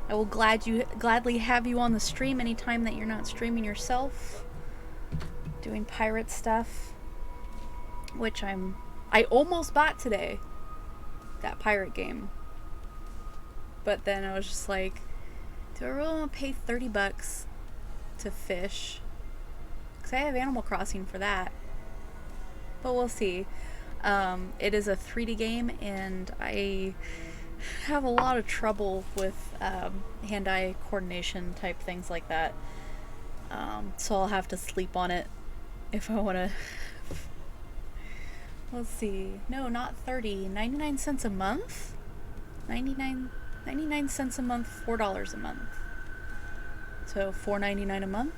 I will gladly have you on the stream anytime that you're not streaming yourself. Doing pirate stuff. Which I almost bought today. That pirate game. But then I was just like, do I really want to pay $30 to fish? Because I have Animal Crossing for that. But we'll see. It is a 3D game, and I have a lot of trouble with hand-eye coordination type things like that. So I'll have to sleep on it if I want to. Let's see. No, not 30. 99 cents a month? 99 cents a month, $4 a month. So $4.99 a month?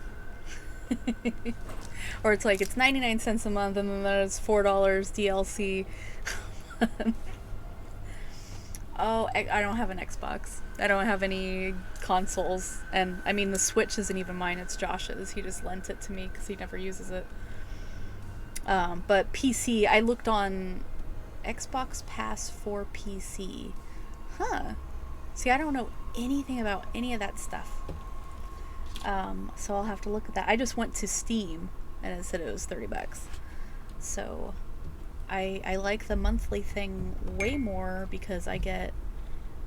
Or it's like it's 99 cents a month and then there's $4 DLC. Oh, I don't have an Xbox. I don't have any consoles. And I mean, the Switch isn't even mine, it's Josh's. He just lent it to me because he never uses it. But PC, I looked on Xbox Pass for PC. Huh. See, I don't know anything about any of that stuff. So I'll have to look at that. I just went to Steam and it said it was $30. So I like the monthly thing way more because I get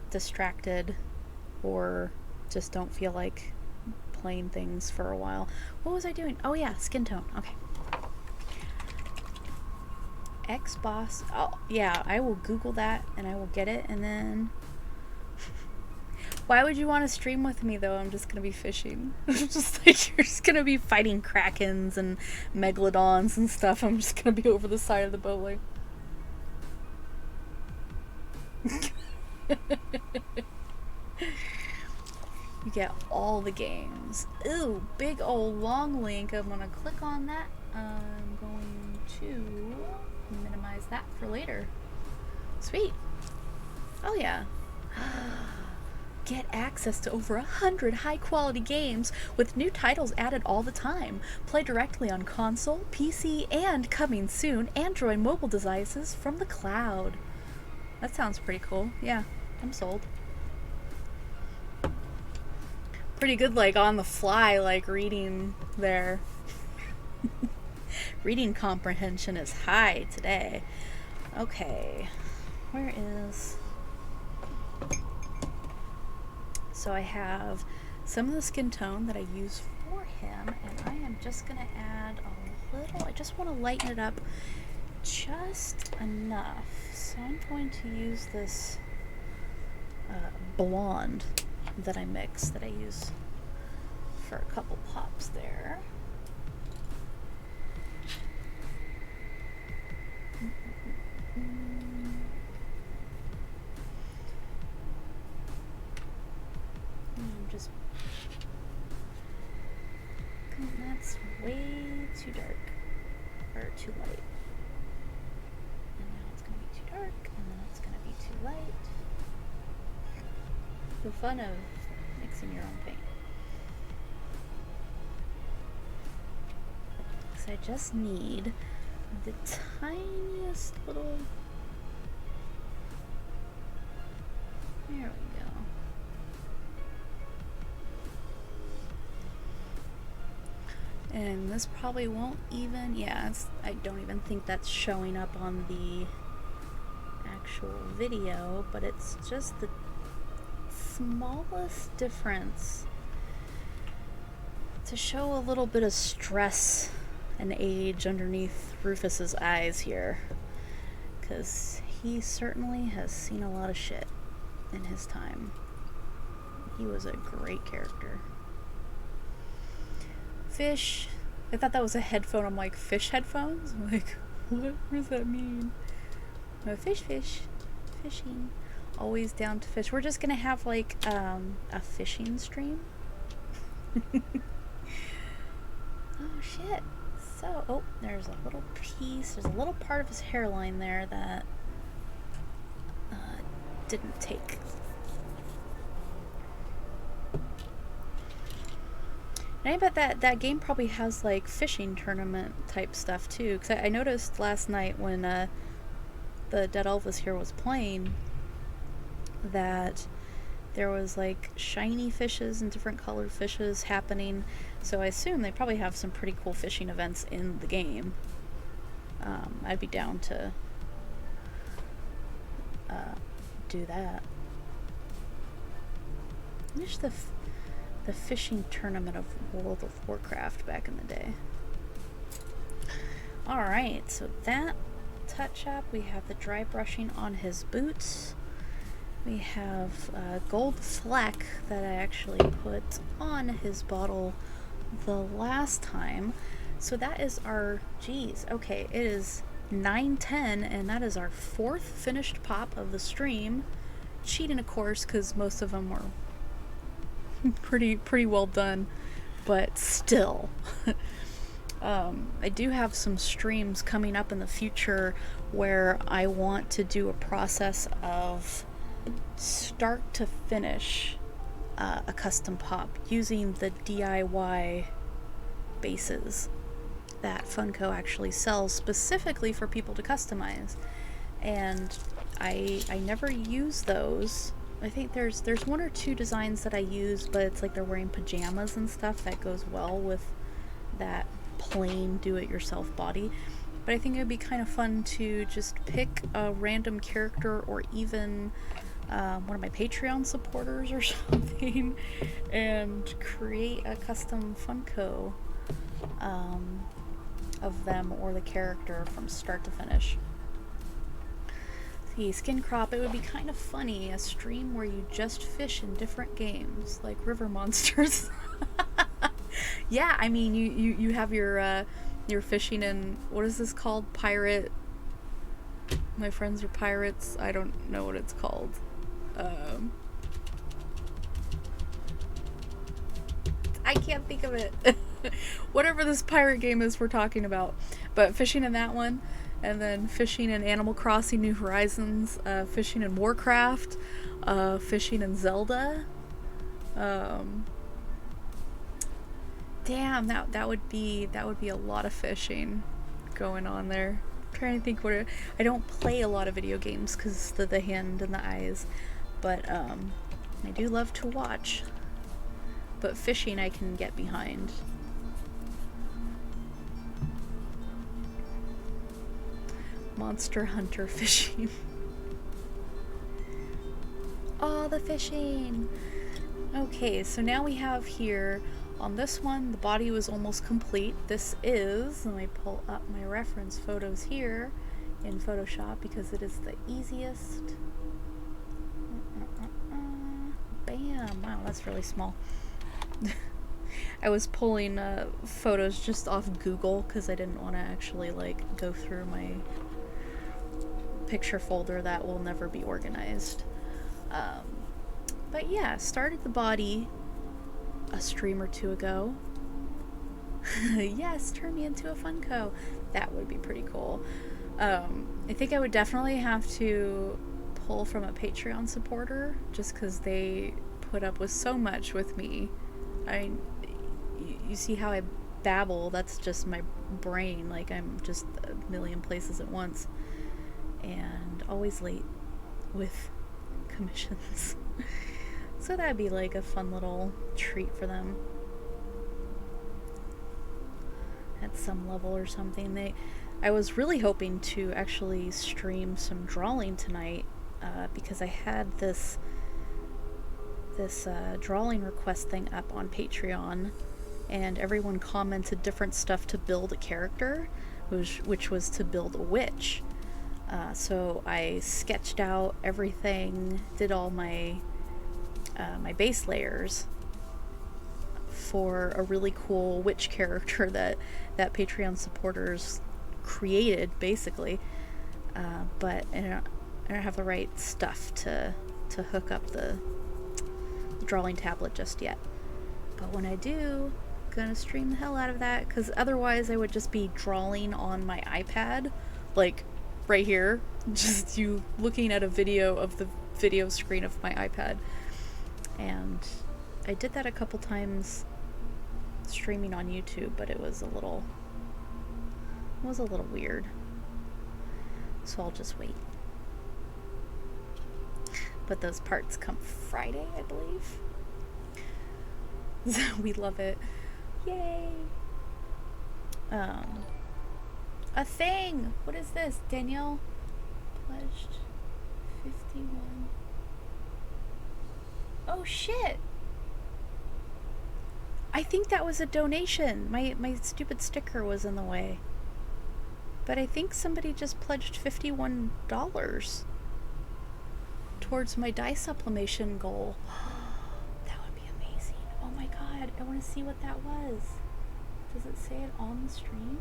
distracted or just don't feel like playing things for a while. What was I doing? Oh yeah, skin tone. Okay. X-Boss. Oh, yeah, I will Google that and I will get it, and then... Why would you want to stream with me, though? I'm just going to be fishing. Just like, you're just going to be fighting krakens and megalodons and stuff. I'm just going to be over the side of the boat like... You get all the games. Ooh, big old long link. I'm going to click on that. I'm going to minimize that for later. Sweet. Oh yeah. Get access to over 100 high-quality games with new titles added all the time. Play directly on console, PC, and coming soon, Android mobile devices from the cloud. That sounds pretty cool. Yeah, I'm sold. Pretty good, like, on the fly, like, reading there. Reading comprehension is high today. Okay. Where is... So I have some of the skin tone that I use for him, and I am just going to add a little, I just want to lighten it up just enough. So I'm going to use this blonde that I mix, that I use for a couple pops there. Just that's way too dark or too light, and now it's gonna be too dark, and then it's gonna be too light. The fun of mixing your own paint. So I just need the tiniest little, there we go. And this probably won't even, yeah, I don't even think that's showing up on the actual video, but it's just the smallest difference to show a little bit of stress and age underneath Rufus's eyes here, because he certainly has seen a lot of shit in his time. He was a great character. Fish. I thought that was a headphone. I'm like, fish headphones? I'm like, what does that mean? Fish. Fishing. Always down to fish. We're just gonna have like a fishing stream. Oh shit. So, oh, there's a little piece. There's a little part of his hairline there that didn't take. And I bet that game probably has like fishing tournament type stuff too, because I noticed last night when the Dead Elvis here was playing that there was like shiny fishes and different colored fishes happening, so I assume they probably have some pretty cool fishing events in the game. I'd be down to do that. I wish the fishing tournament of World of Warcraft back in the day. Alright, so that touch up, we have the dry brushing on his boots. We have a gold fleck that I actually put on his bottle the last time. So that is our, geez, okay, it is 9:10, and that is our 4th finished pop of the stream. Cheating, of course, because most of them were pretty well done, but still. I do have some streams coming up in the future where I want to do a process of start to finish a custom pop using the DIY bases that Funko actually sells specifically for people to customize, and I never use those. I think there's 1 or 2 designs that I use, but it's like they're wearing pajamas and stuff that goes well with that plain do-it-yourself body. but I think it would be kind of fun to just pick a random character or even one of my Patreon supporters or something and create a custom Funko of them or the character from start to finish. See, Skin Crop, it would be kind of funny, a stream where you just fish in different games, like River Monsters. Yeah, I mean, you have your fishing in, what is this called? Pirate. My friends are pirates. I don't know what it's called. I can't think of it. Whatever this pirate game is we're talking about. But fishing in that one, and then fishing in Animal Crossing New Horizons, fishing in Warcraft, fishing in Zelda. Damn, that would be a lot of fishing going on there. I'm trying to think what I don't play a lot of video games because the hand and the eyes, but I do love to watch. But fishing I can get behind. Monster Hunter fishing. Oh, the fishing! Okay, so now we have here, on this one, the body was almost complete. This is, let me pull up my reference photos here in Photoshop because it is the easiest. Bam! Wow, that's really small. I was pulling photos just off Google because I didn't want to actually like go through my picture folder that will never be organized. But yeah, started the body a stream or two ago. Yes, turn me into a Funko. That would be pretty cool. I think I would definitely have to pull from a Patreon supporter just because they put up with so much with me. You see how I babble, that's just my brain, like I'm just a million places at once and always late with commissions. So that'd be like a fun little treat for them at some level or something. I was really hoping to actually stream some drawing tonight because I had this drawing request thing up on Patreon, and everyone commented different stuff to build a character, which was to build a witch. So I sketched out everything, did all my base layers for a really cool witch character that Patreon supporters created, basically. But I don't have the right stuff to hook up the drawing tablet just yet. But when I do, I'm gonna stream the hell out of that, because otherwise I would just be drawing on my iPad, like right here, just you looking at a video of the video screen of my iPad. And I did that a couple times streaming on YouTube, but it was a little weird. So I'll just wait. But those parts come Friday, I believe. We love it. Yay! A thing! What is this? Danielle pledged 51. Oh shit! I think that was a donation. My stupid sticker was in the way. But I think somebody just pledged $51 towards my dye sublimation goal. That would be amazing. Oh my god, I want to see what that was. Does it say it on the stream?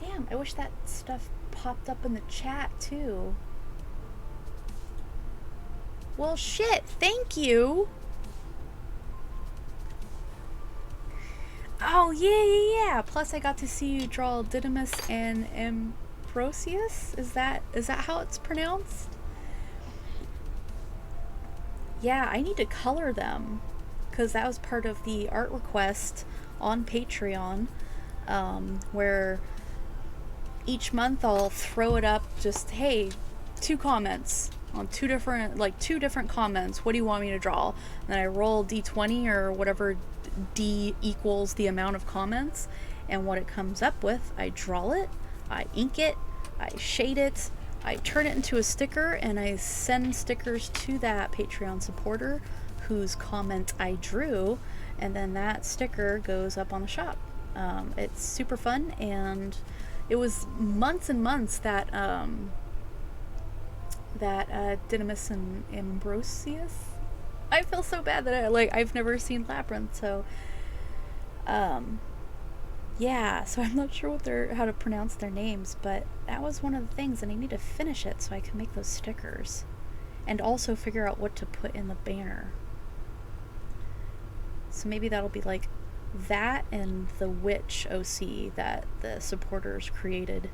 Damn, I wish that stuff popped up in the chat too. Well, shit, thank you. Oh, yeah. Plus I got to see you draw Didymus and Ambrosius. Is that how it's pronounced? Yeah, I need to color them, because that was part of the art request on Patreon, where each month I'll throw it up, just, hey, 2 comments on two different comments. What do you want me to draw? And then I roll D20 or whatever D equals the amount of comments, and what it comes up with, I draw it, I ink it, I shade it, I turn it into a sticker, and I send stickers to that Patreon supporter whose comment I drew, and then that sticker goes up on the shop. It's super fun, and it was months and months that Dynamis and Ambrosius. I feel so bad that I've never seen Labyrinth, so yeah, so I'm not sure how to pronounce their names, but that was one of the things, and I need to finish it so I can make those stickers, and also figure out what to put in the banner. So maybe that'll be like that and the witch OC that the supporters created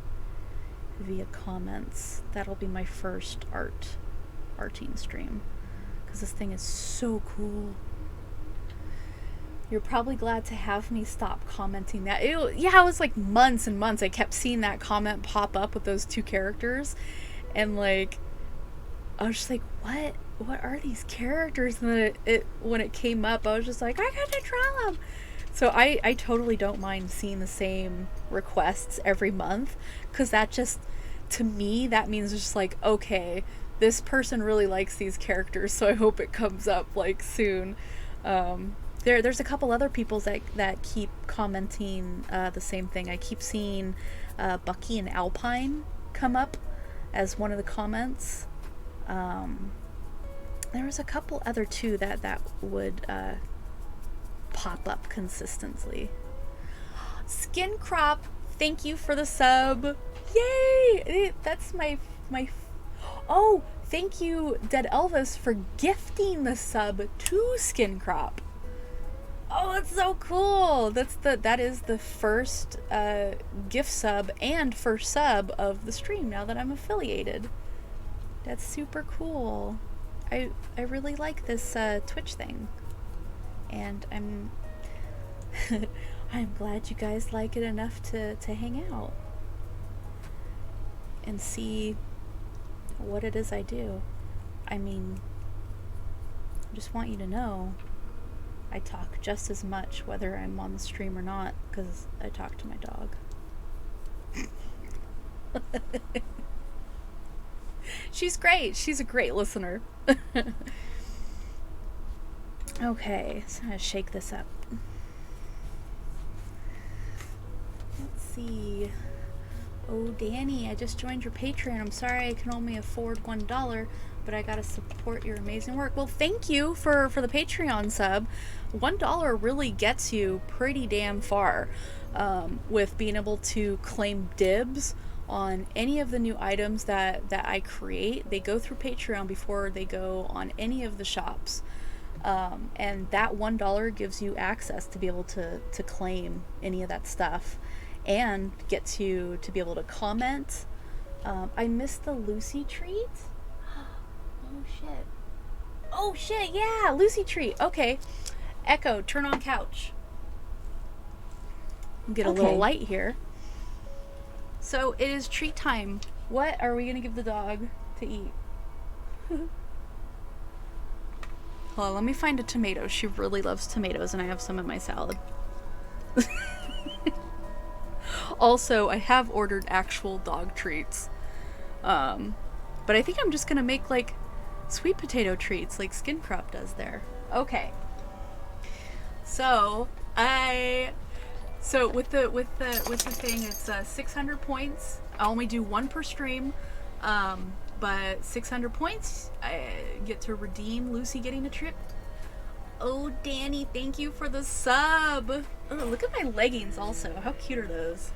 via comments. That'll be my first arting stream, because this thing is so cool. You're probably glad to have me stop commenting that. It was like months and months. I kept seeing that comment pop up with those two characters, and like I was just like, what are these characters? And then when it came up, I was just like, I got to draw them. So I totally don't mind seeing the same requests every month, because that just, to me, that means just like, okay, this person really likes these characters, so I hope it comes up like soon. There's a couple other people that keep commenting the same thing. I keep seeing Bucky and Alpine come up as one of the comments. There was a couple other too that would pop up consistently. Skin Crop, thank you for the sub. Yay! That's my oh, thank you, Dead Elvis, for gifting the sub to Skin Crop. Oh, that's so cool. That is the first gift sub and first sub of the stream now that I'm affiliated. That's super cool. I really like this Twitch thing, and I'm I'm glad you guys like it enough to hang out and see what it is I do. I mean, I just want you to know I talk just as much whether I'm on the stream or not, because I talk to my dog. She's great. She's a great listener. Okay, so I'm gonna shake this up. Let's see. Oh, Danny, I just joined your Patreon. I'm sorry I can only afford $1, but I gotta support your amazing work. Well, thank you for the Patreon sub. $1 really gets you pretty damn far with being able to claim dibs on any of the new items that I create. They go through Patreon before they go on any of the shops. And that $1 gives you access to be able to claim any of that stuff and get to be able to comment. I missed the Lucy treat. Oh shit, yeah, Lucy treat. Okay. Echo, turn on couch. Get a little light here. So it is treat time. What are we gonna give the dog to eat? Hold on, let me find a tomato. She really loves tomatoes, and I have some in my salad. Also, I have ordered actual dog treats. But I think I'm just gonna make like sweet potato treats like Skin Crop does there. Okay. So with the thing, it's 600 points. I only do one per stream, but 600 points, I get to redeem Lucy getting a trip. Oh, Danny, thank you for the sub. Oh, look at my leggings also. How cute are those?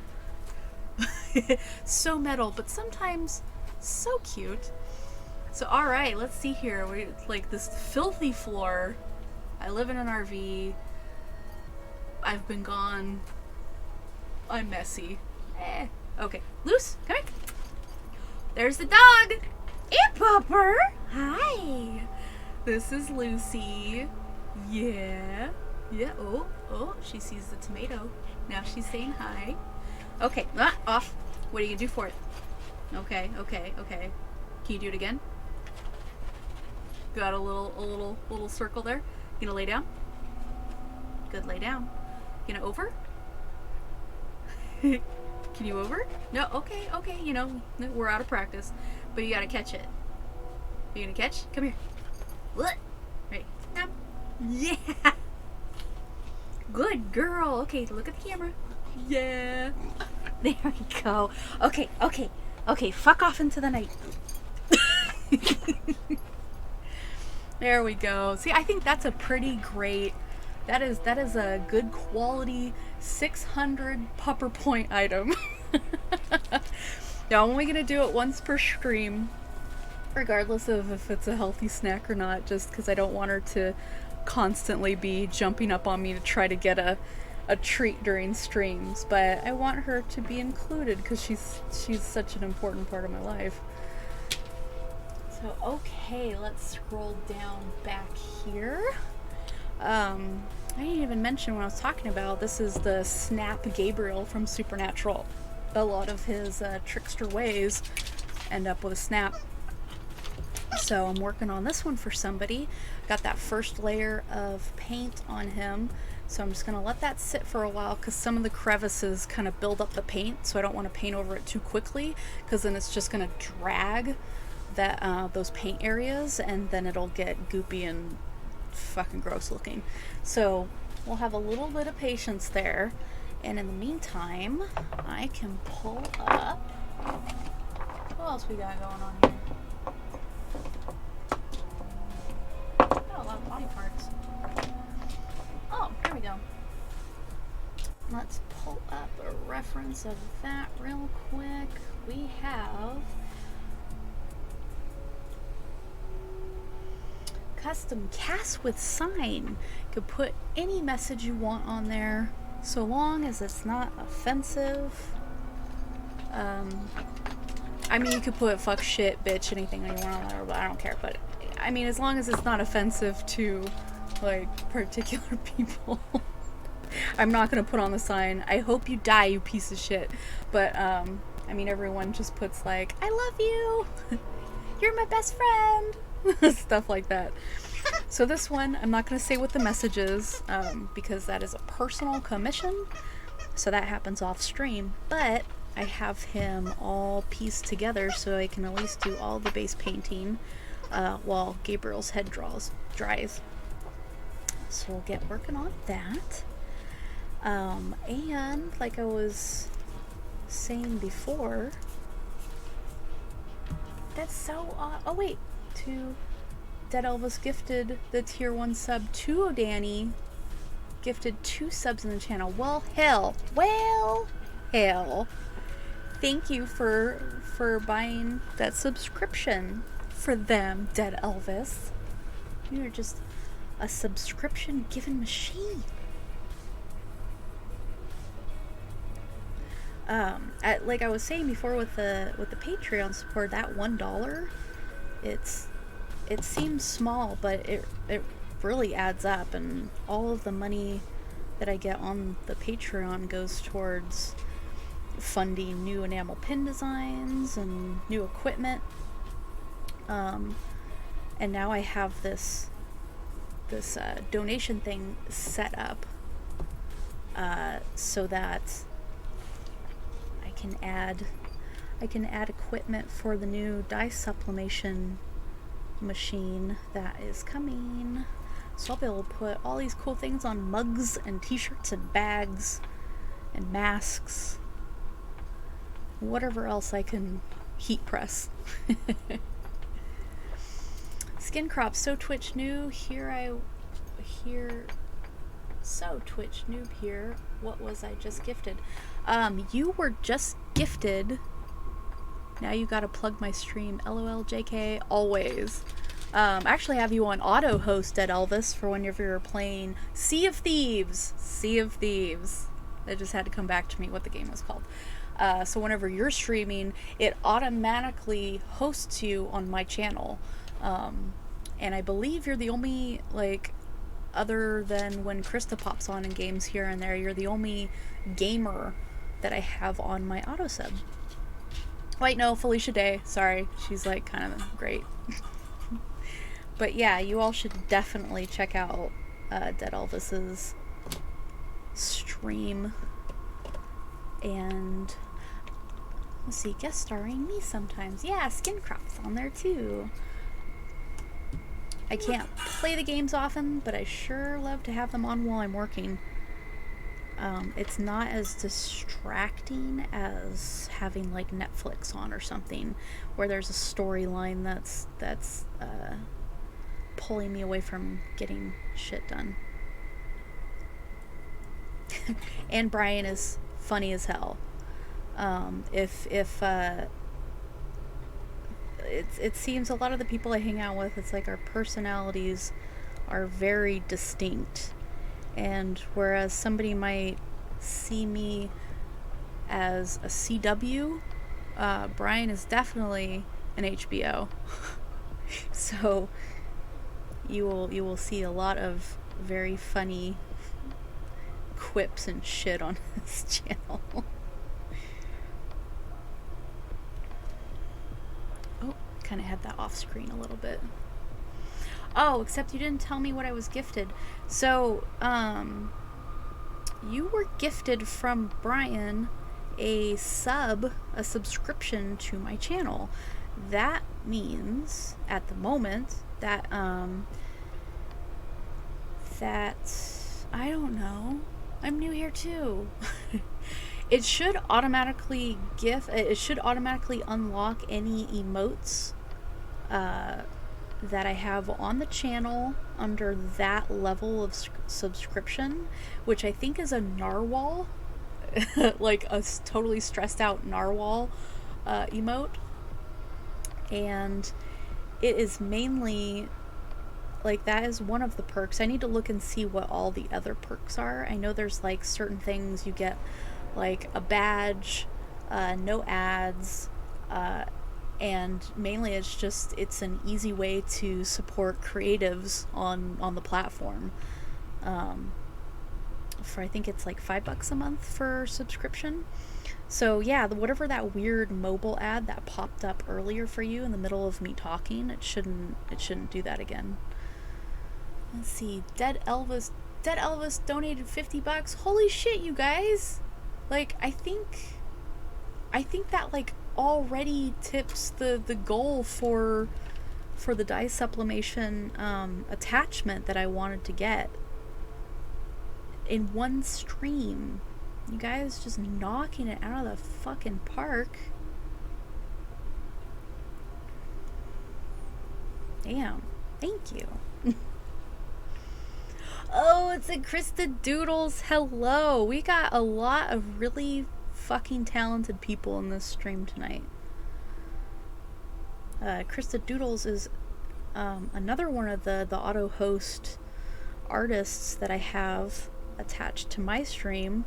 So metal, but sometimes so cute. So, all right, let's see here. We like this filthy floor. I live in an RV. I've been gone. I'm messy. Okay. Luce, come here. There's the dog. Hey, Popper. Hi. This is Lucy. Yeah. Yeah. Oh, she sees the tomato. Now she's saying hi. Okay. Off. What are you gonna do for it? Okay. Can you do it again? Got a little circle there. You gonna lay down? Good, lay down. You gonna over? Can you over? No, okay, you know, we're out of practice. But you gotta catch it. You gonna catch? Come here. What? Ready? Snap. Yeah! Good girl. Okay, look at the camera. Yeah. There we go. Okay. Fuck off into the night. There we go. See, I think that's a pretty great... That is a good quality 600 pupper point item. Now, I'm only going to do it once per stream, regardless of if it's a healthy snack or not, just because I don't want her to constantly be jumping up on me to try to get a treat during streams. But I want her to be included because she's such an important part of my life. So, okay, let's scroll down back here. I didn't even mention what I was talking about. This is the Snap Gabriel from Supernatural. A lot of his trickster ways end up with a snap. So I'm working on this one for somebody. Got that first layer of paint on him. So I'm just going to let that sit for a while because some of the crevices kind of build up the paint. So I don't want to paint over it too quickly because then it's just going to drag that those paint areas and then it'll get goopy and fucking gross looking. So we'll have a little bit of patience there, and in the meantime I can pull up what else we got going on here. Got a lot of body parts. Oh, here we go. Let's pull up a reference of that real quick. We have custom cast with sign. You could put any message you want on there, so long as it's not offensive. I mean, you could put fuck, shit, bitch, anything you want on there, but I don't care. But I mean, as long as it's not offensive to like particular people. I'm not gonna put on the sign, I hope you die, you piece of shit. But I mean, everyone just puts like, I love you, you're my best friend. Stuff like that. So this one, I'm not going to say what the message is because that is a personal commission. So that happens off stream. But I have him all pieced together so I can at least do all the base painting while Gabriel's head dries. So we'll get working on that. And like I was saying before, that's so odd. Oh wait. Dead Elvis gifted the tier 1 sub to Danny, gifted 2 subs in the channel. Well hell, thank you for buying that subscription for them, Dead Elvis. You're just a subscription given machine. Like I was saying before with the Patreon support, that $1, it seems small, but it really adds up, and all of the money that I get on the Patreon goes towards funding new enamel pin designs and new equipment. And now I have this donation thing set up so that I can add equipment for the new dye sublimation machine that is coming. So I'll be able to put all these cool things on mugs and t-shirts and bags and masks, whatever else I can heat press. Skin crop, so Twitch new so Twitch noob here. What was I just gifted? You were just gifted. Now you gotta plug my stream. LOL JK, always. I actually have you on auto host, Dead Elvis, for whenever you're playing Sea of Thieves. Sea of Thieves. It just had to come back to me what the game was called. So whenever you're streaming, it automatically hosts you on my channel. And I believe you're the only, like, other than when Krista pops on in games here and there, you're the only gamer that I have on my auto sub. Wait, no, Felicia Day. Sorry, she's like kind of great. But yeah, you all should definitely check out Dead Elvis's stream. And let's see, guest starring me sometimes. Yeah, Skincraft's on there too. I can't play the games often, but I sure love to have them on while I'm working. It's not as distracting as having like Netflix on or something, where there's a storyline that's pulling me away from getting shit done. And Brian is funny as hell. It seems a lot of the people I hang out with, it's like our personalities are very distinct. And whereas somebody might see me as a CW, Brian is definitely an HBO. So you will see a lot of very funny quips and shit on this channel. Oh, kind of had that off screen a little bit. Oh, except you didn't tell me what I was gifted. So, you were gifted from Brian a subscription to my channel. That means, at the moment, that, I don't know. I'm new here too. It should automatically unlock any emotes, that I have on the channel under that level of subscription, which I think is a narwhal, like a totally stressed out narwhal emote. And it is mainly, like, that is one of the perks. I need to look and see what all the other perks are. I know there's like certain things you get, like a badge, no ads, and mainly it's an easy way to support creatives on the platform. For I think it's like $5 a month for subscription. So yeah, whatever that weird mobile ad that popped up earlier for you in the middle of me talking, it shouldn't do that again. Let's see, Dead Elvis donated $50. Holy shit, you guys! Like, I think that like already tips the goal for the dye sublimation attachment that I wanted to get in one stream. You guys just knocking it out of the fucking park. Damn. Thank you. Oh, it's a Krista Doodles. Hello. We got a lot of really fucking talented people in this stream tonight. Krista Doodles is another one of the auto host artists that I have attached to my stream.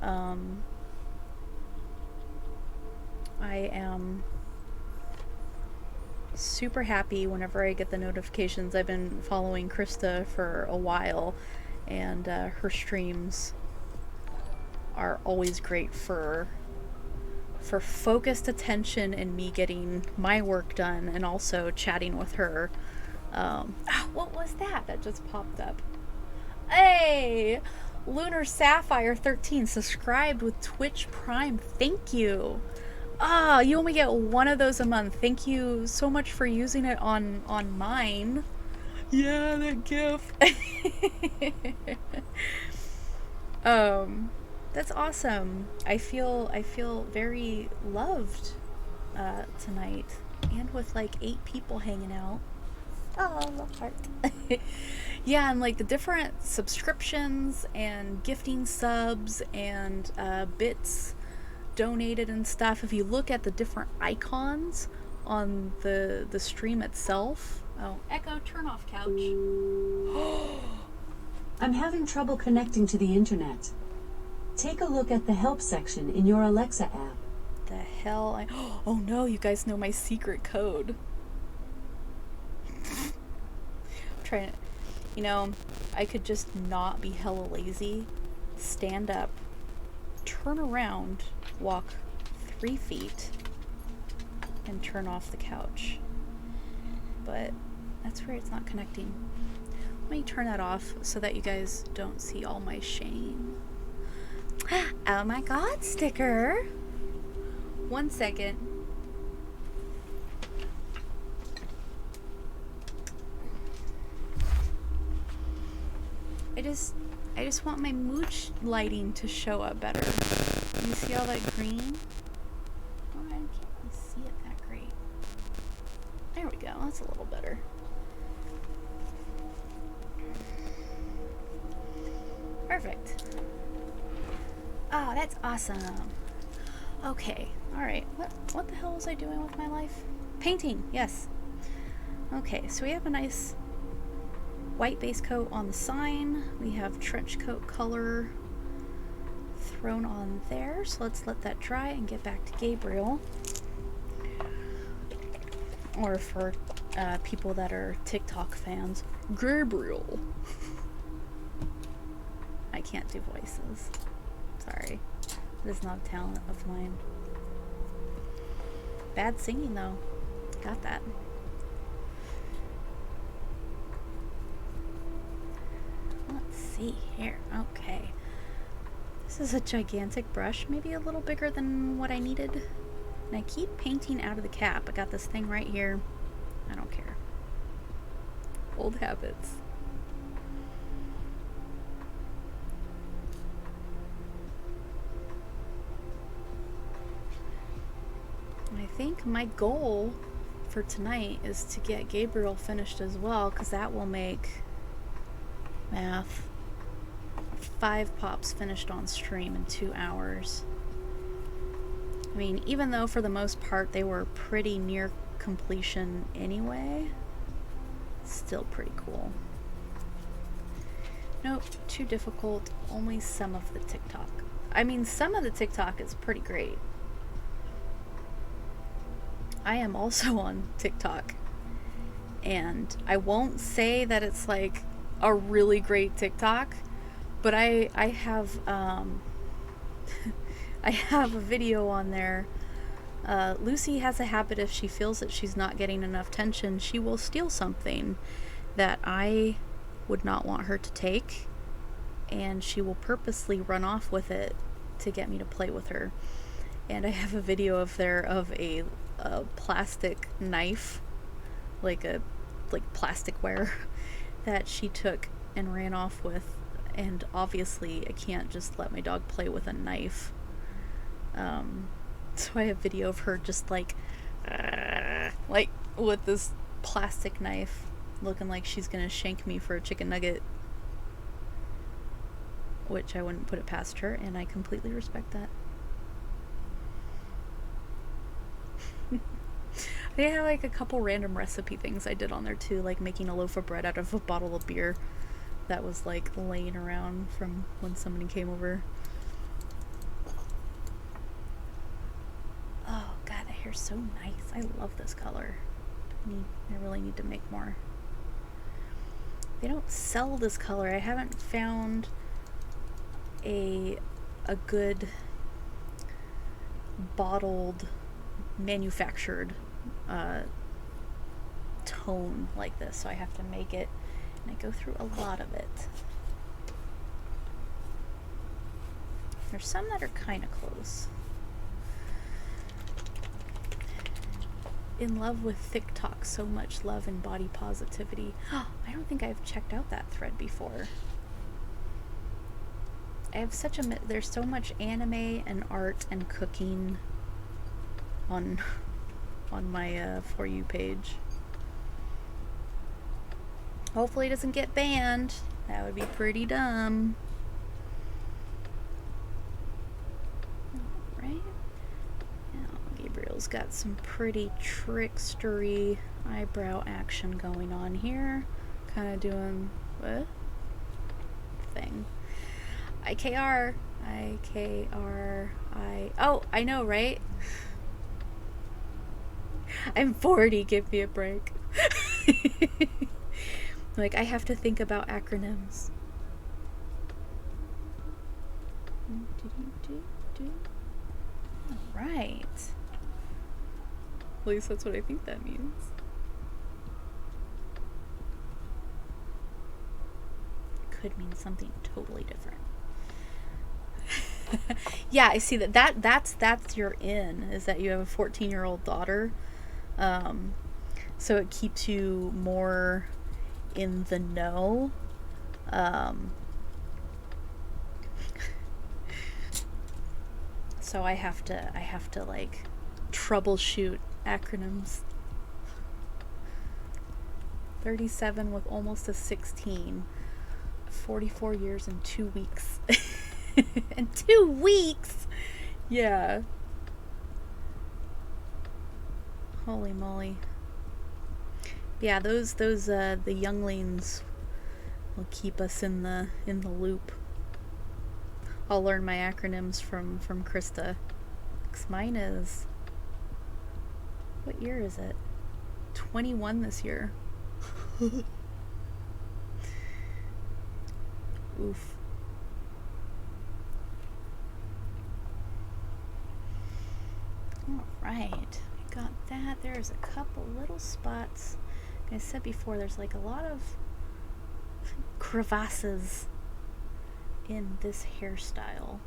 I am super happy whenever I get the notifications. I've been following Krista for a while, and her streams are always great for focused attention and me getting my work done, and also chatting with her. What was that just popped up? Hey! Lunar Sapphire 13 subscribed with Twitch Prime. Thank you. You only get one of those a month. Thank you so much for using it on mine. Yeah, that gif. That's awesome. I feel very loved tonight, and with like 8 people hanging out. Oh, heart. Yeah, and like the different subscriptions and gifting subs and bits donated and stuff. If you look at the different icons on the stream itself. Oh, Echo, turn off couch. I'm having trouble connecting to the internet. Take a look at the help section in your Alexa app. The hell? Oh no, you guys know my secret code. I'm trying to, you know, I could just not be hella lazy, stand up, turn around, walk 3 feet, and turn off the couch. But that's where it's not connecting. Let me turn that off so that you guys don't see all my shame. Oh my god, sticker. 1 second. I just want my mooch lighting to show up better. You see all that green? Oh, I can't really see it that great. There we go. That's a little better. Perfect. Oh, that's awesome. Okay. All right. What the hell was I doing with my life? Painting. Yes. Okay. So we have a nice white base coat on the sign. We have trench coat color thrown on there. So let's let that dry and get back to Gabriel. Or for people that are TikTok fans, Gabriel. I can't do voices. Sorry. It is not a talent of mine. Bad singing though. Got that. Let's see here. Okay. This is a gigantic brush, maybe a little bigger than what I needed. And I keep painting out of the cap. I got this thing right here. I don't care. Old habits. I think my goal for tonight is to get Gabriel finished as well, because that will make math 5 pops finished on stream in 2 hours. I mean, even though for the most part they were pretty near completion anyway, still pretty cool. Nope, too difficult. Only some of the TikTok. I mean, some of the TikTok is pretty great. I am also on TikTok, and I won't say that it's like a really great TikTok, but I have I have a video on there. Lucy has a habit, if she feels that she's not getting enough attention, she will steal something that I would not want her to take, and she will purposely run off with it to get me to play with her. And I have a video of a plastic knife, like plasticware, that she took and ran off with. And obviously I can't just let my dog play with a knife. So I have video of her just like with this plastic knife, looking like she's gonna shank me for a chicken nugget, which I wouldn't put it past her, and I completely respect that. They have like a couple random recipe things I did on there too, like making a loaf of bread out of a bottle of beer that was like laying around from when somebody came over. Oh god, that hair's so nice. I love this color. I really need to make more. They don't sell this color. I haven't found a good bottled, manufactured tone like this, so I have to make it, and I go through a lot of it. There's some that are kind of close. In love with TikTok, so much love and body positivity. I don't think I've checked out that thread before. I have such a there's so much anime and art and cooking on my For You page. Hopefully it doesn't get banned. That would be pretty dumb. Alright. Now Gabriel's got some pretty trickstery eyebrow action going on here. Kind of doing what? Thing. IKR. Oh, I know, right? I'm 40, give me a break. Like, I have to think about acronyms. Alright. At least that's what I think that means. Could mean something totally different. Yeah, I see that's your in, is that you have a 14-year-old daughter. So it keeps you more in the know. So I have to like troubleshoot acronyms. 37 with almost a 16. 44 years and 2 weeks. In 2 weeks? Yeah. Holy moly. Yeah, those the younglings will keep us in the loop. I'll learn my acronyms from Krista. 'Cause mine is, what year is it? 21 this year. Oof. Alright, we got that. There's a couple little spots. Like I said before, there's like a lot of crevasses in this hairstyle,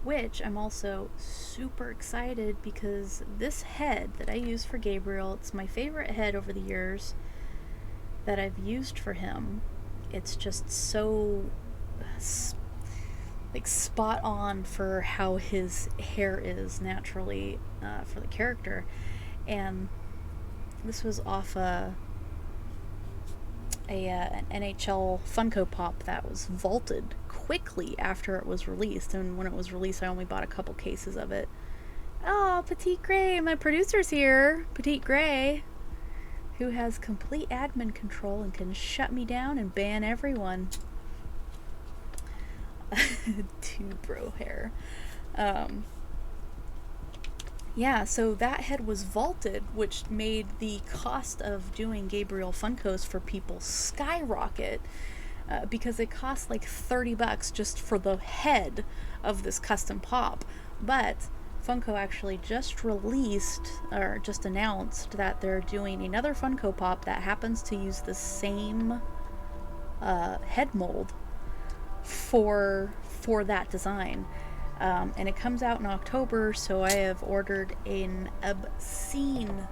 which I'm also super excited because this head that I use for Gabriel, it's my favorite head over the years that I've used for him. It's just so like spot on for how his hair is naturally for the character. And this was off an NHL Funko Pop that was vaulted quickly after it was released. And when it was released, I only bought a couple cases of it. Oh, Petite Gray, my producer's here. Petite Gray, who has complete admin control and can shut me down and ban everyone. Dude, bro hair. Yeah, so that head was vaulted, which made the cost of doing Gabriel Funkos for people skyrocket, because it cost like $30 just for the head of this custom pop. But Funko actually just released, or just announced, that they're doing another Funko Pop that happens to use the same head mold for that design. And it comes out in October, so I have ordered an obscene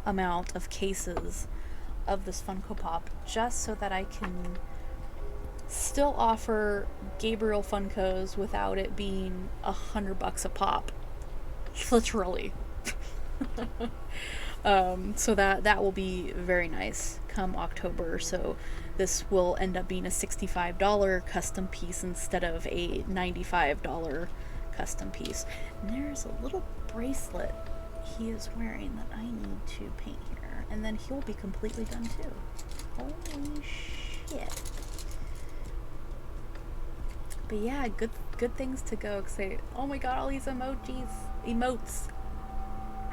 amount of cases of this Funko Pop just so that I can still offer Gabriel Funkos without it being $100 a pop. Literally. So that will be very nice come October. So this will end up being a $65 custom piece instead of a $95 custom piece. And there's a little bracelet he is wearing that I need to paint here, and then he'll be completely done too. Holy shit. But yeah, good things to go. Oh my god, all these emotes.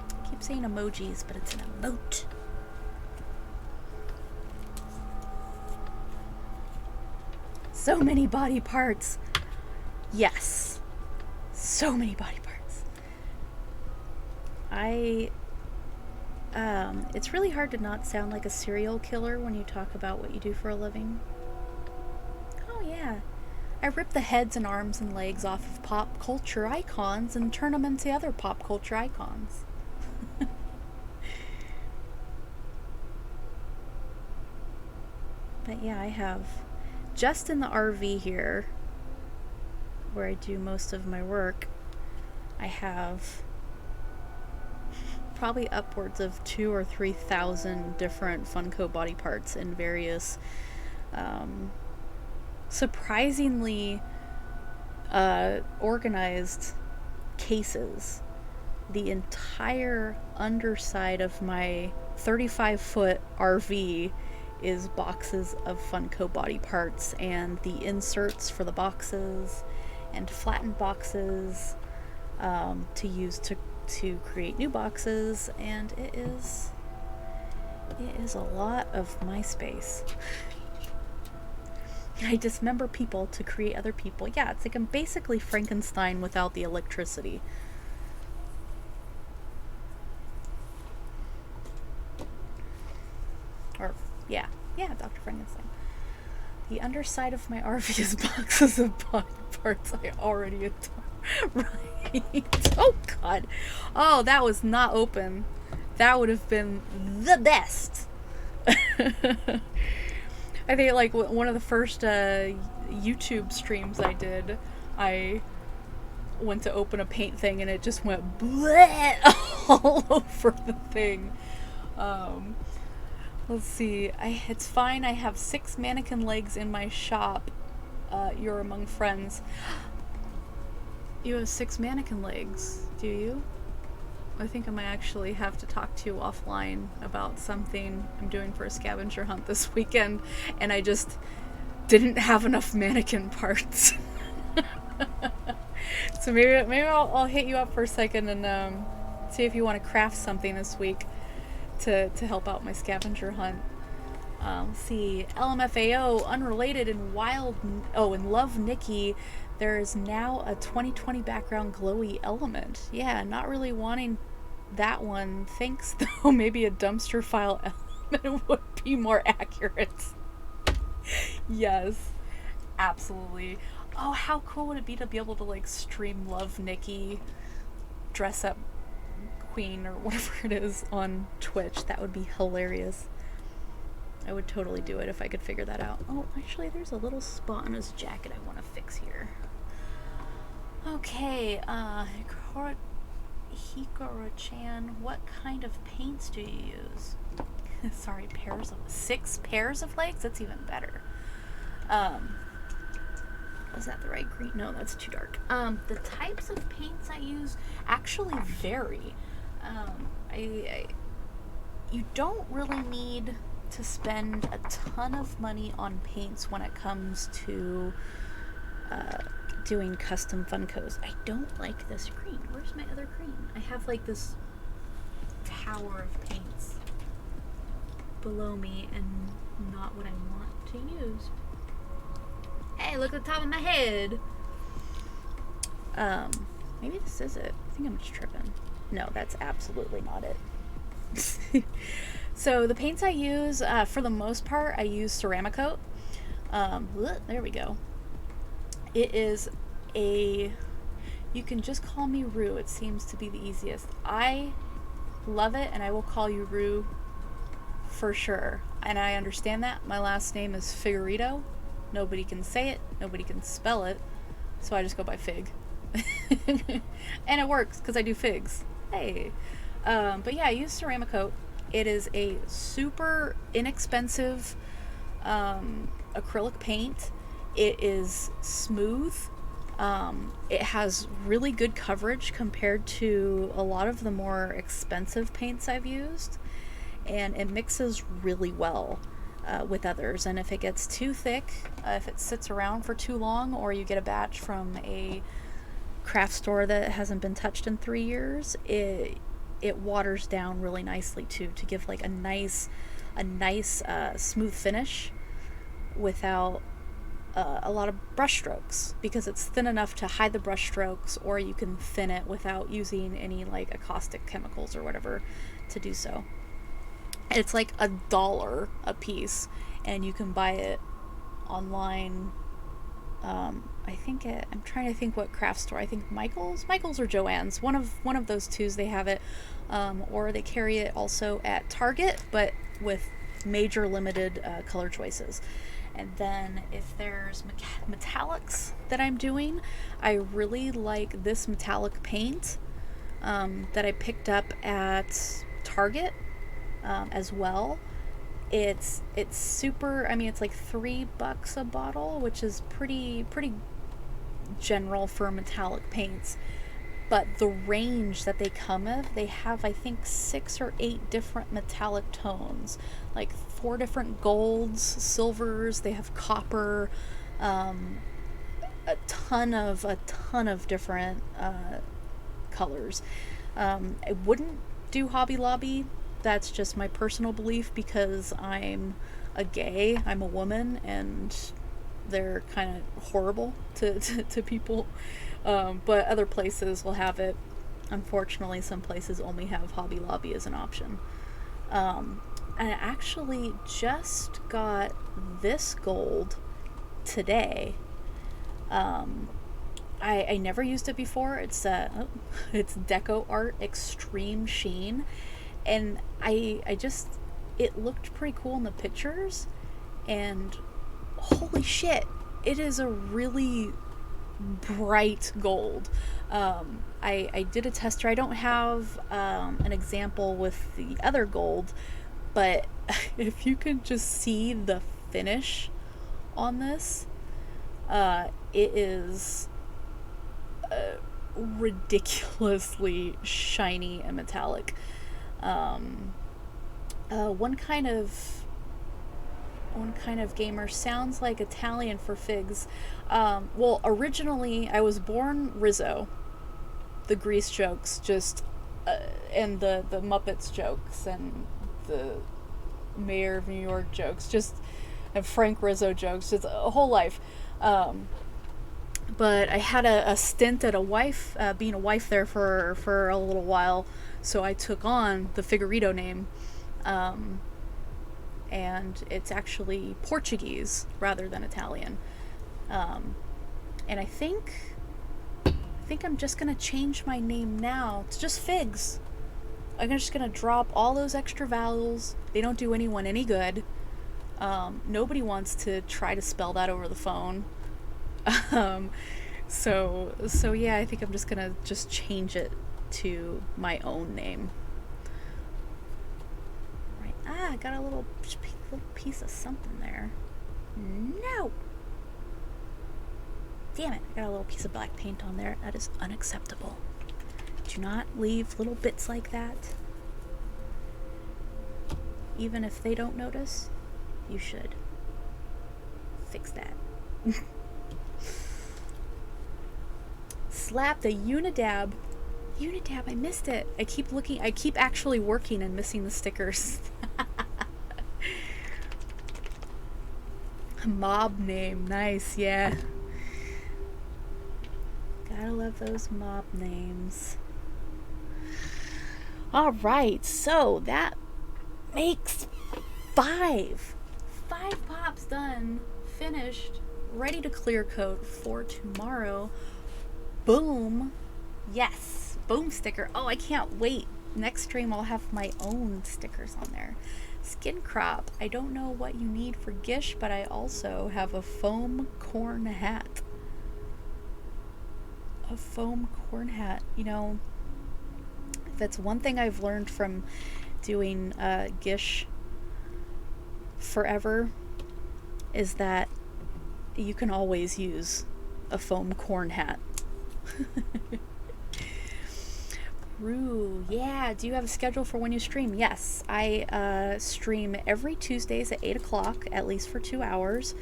I keep saying emojis, but it's an emote. So many body parts. Yes. So many body parts. It's really hard to not sound like a serial killer when you talk about what you do for a living. Oh yeah. I rip the heads and arms and legs off of pop culture icons and turn them into other pop culture icons. But yeah, I have, just in the RV here, where I do most of my work, I have probably upwards of 2,000 or 3,000 different Funko body parts in various surprisingly organized cases. The entire underside of my 35-foot RV is boxes of Funko body parts, and the inserts for the boxes and flattened boxes to use to create new boxes, and it is a lot of my space. I dismember people to create other people. Yeah, it's like I'm basically Frankenstein without the electricity. Or, yeah, Dr. Frankenstein. The underside of my RV is boxes of body parts I already adore. Right. Oh, God. Oh, that was not open. That would have been the best. I think, like, one of the first YouTube streams I did, I went to open a paint thing and it just went bleh all over the thing. Let's see. It's fine. I have 6 mannequin legs in my shop. You're among friends. You have 6 mannequin legs, do you? I think I might actually have to talk to you offline about something I'm doing for a scavenger hunt this weekend, and I just didn't have enough mannequin parts. So maybe I'll hit you up for a second and see if you want to craft something this week to help out my scavenger hunt. Let's see. LMFAO, unrelated and wild. Oh, and Love Nikki. There is now a 2020 background glowy element. Yeah, not really wanting that one. Thanks, though. Maybe a dumpster file element would be more accurate. Yes, absolutely. Oh, how cool would it be to be able to, like, stream Love Nikki dress up queen or whatever it is on Twitch? That would be hilarious. I would totally do it if I could figure that out. Oh, actually, there's a little spot on his jacket I want to fix here. Okay, Hikoro-chan, what kind of paints do you use? Sorry, 6 pairs of legs? That's even better. Is that the right green? No, that's too dark. The types of paints I use actually vary. You don't really need to spend a ton of money on paints when it comes to doing custom Funkos. I don't like this green. Where's my other green? I have like this tower of paints below me and not what I want to use. Hey, look at the top of my head. Maybe this is it. I think I'm just tripping. No, that's absolutely not it. So the paints I use, for the most part, I use Ceramicoat. There we go. It is you can just call me Rue. It seems to be the easiest. I love it, and I will call you Rue for sure. And I understand that. My last name is Figurito. Nobody can say it. Nobody can spell it. So I just go by Fig. And it works, because I do figs. Hey. But yeah, I use Ceramicoat. It is a super inexpensive acrylic paint. It is smooth. It has really good coverage compared to a lot of the more expensive paints I've used. And it mixes really well with others. And if it gets too thick, if it sits around for too long, or you get a batch from a craft store that hasn't been touched in 3 years, it waters down really nicely too, to give like a nice smooth finish without a lot of brush strokes, because it's thin enough to hide the brush strokes, or you can thin it without using any like caustic chemicals or whatever to do so. It's like $1 a piece, and you can buy it online. I think I'm trying to think what craft store. I think Michael's or Joann's. One of those twos, they have it, or they carry it also at Target, but with major limited color choices. And then if there's metallics that I'm doing, I really like this metallic paint that I picked up at Target as well. It's super, I mean, it's like $3 a bottle, which is pretty general for metallic paints. But the range that they come with, they have, I think, 6 or 8 different metallic tones, like 4 different golds, silvers, they have copper, a ton of different colors. I wouldn't do Hobby Lobby. That's just my personal belief, because I'm a woman, and they're kind of horrible to people. But other places will have it. Unfortunately, some places only have Hobby Lobby as an option. I actually just got this gold today. I never used it before. It's Deco Art Extreme Sheen, and I just, it looked pretty cool in the pictures, and holy shit, it is a really bright gold. I did a tester. I don't have an example with the other gold, but if you can just see the finish on this, it is ridiculously shiny and metallic. One kind of gamer sounds like Italian for figs. Well, originally I was born Rizzo. The Grease jokes, just and the Muppets jokes and the Mayor of New York jokes, just and Frank Rizzo jokes, just a whole life. But I had a stint at being a wife there for a little while, so I took on the Figurito name. And it's actually Portuguese rather than Italian. And I think I'm just gonna change my name now to just Figs. I'm just gonna drop all those extra vowels. They don't do anyone any good. Nobody wants to try to spell that over the phone. So yeah, I think I'm just gonna change it to my own name. Right. I got a little piece of something there. No! Damn it, I got a little piece of black paint on there. That is unacceptable. Do not leave little bits like that. Even if they don't notice, you should. Fix that. Slap the Unidab. Unidab, I missed it. I keep actually working and missing the stickers. Mob name, nice, yeah. Gotta love those mob names. Alright, so that makes 5 pops done, finished, ready to clear coat for tomorrow. Boom. Yes, boom sticker. Oh, I can't wait. Next stream I'll have my own stickers on there. Skin crop. I don't know what you need for Gish, but I also have a foam corn hat. A foam corn hat. You know, if that's one thing I've learned from doing Gish forever, is that you can always use a foam corn hat. Rue, yeah. Do you have a schedule for when you stream? Yes, I stream every Tuesdays at 8 o'clock, at least for 2 hours.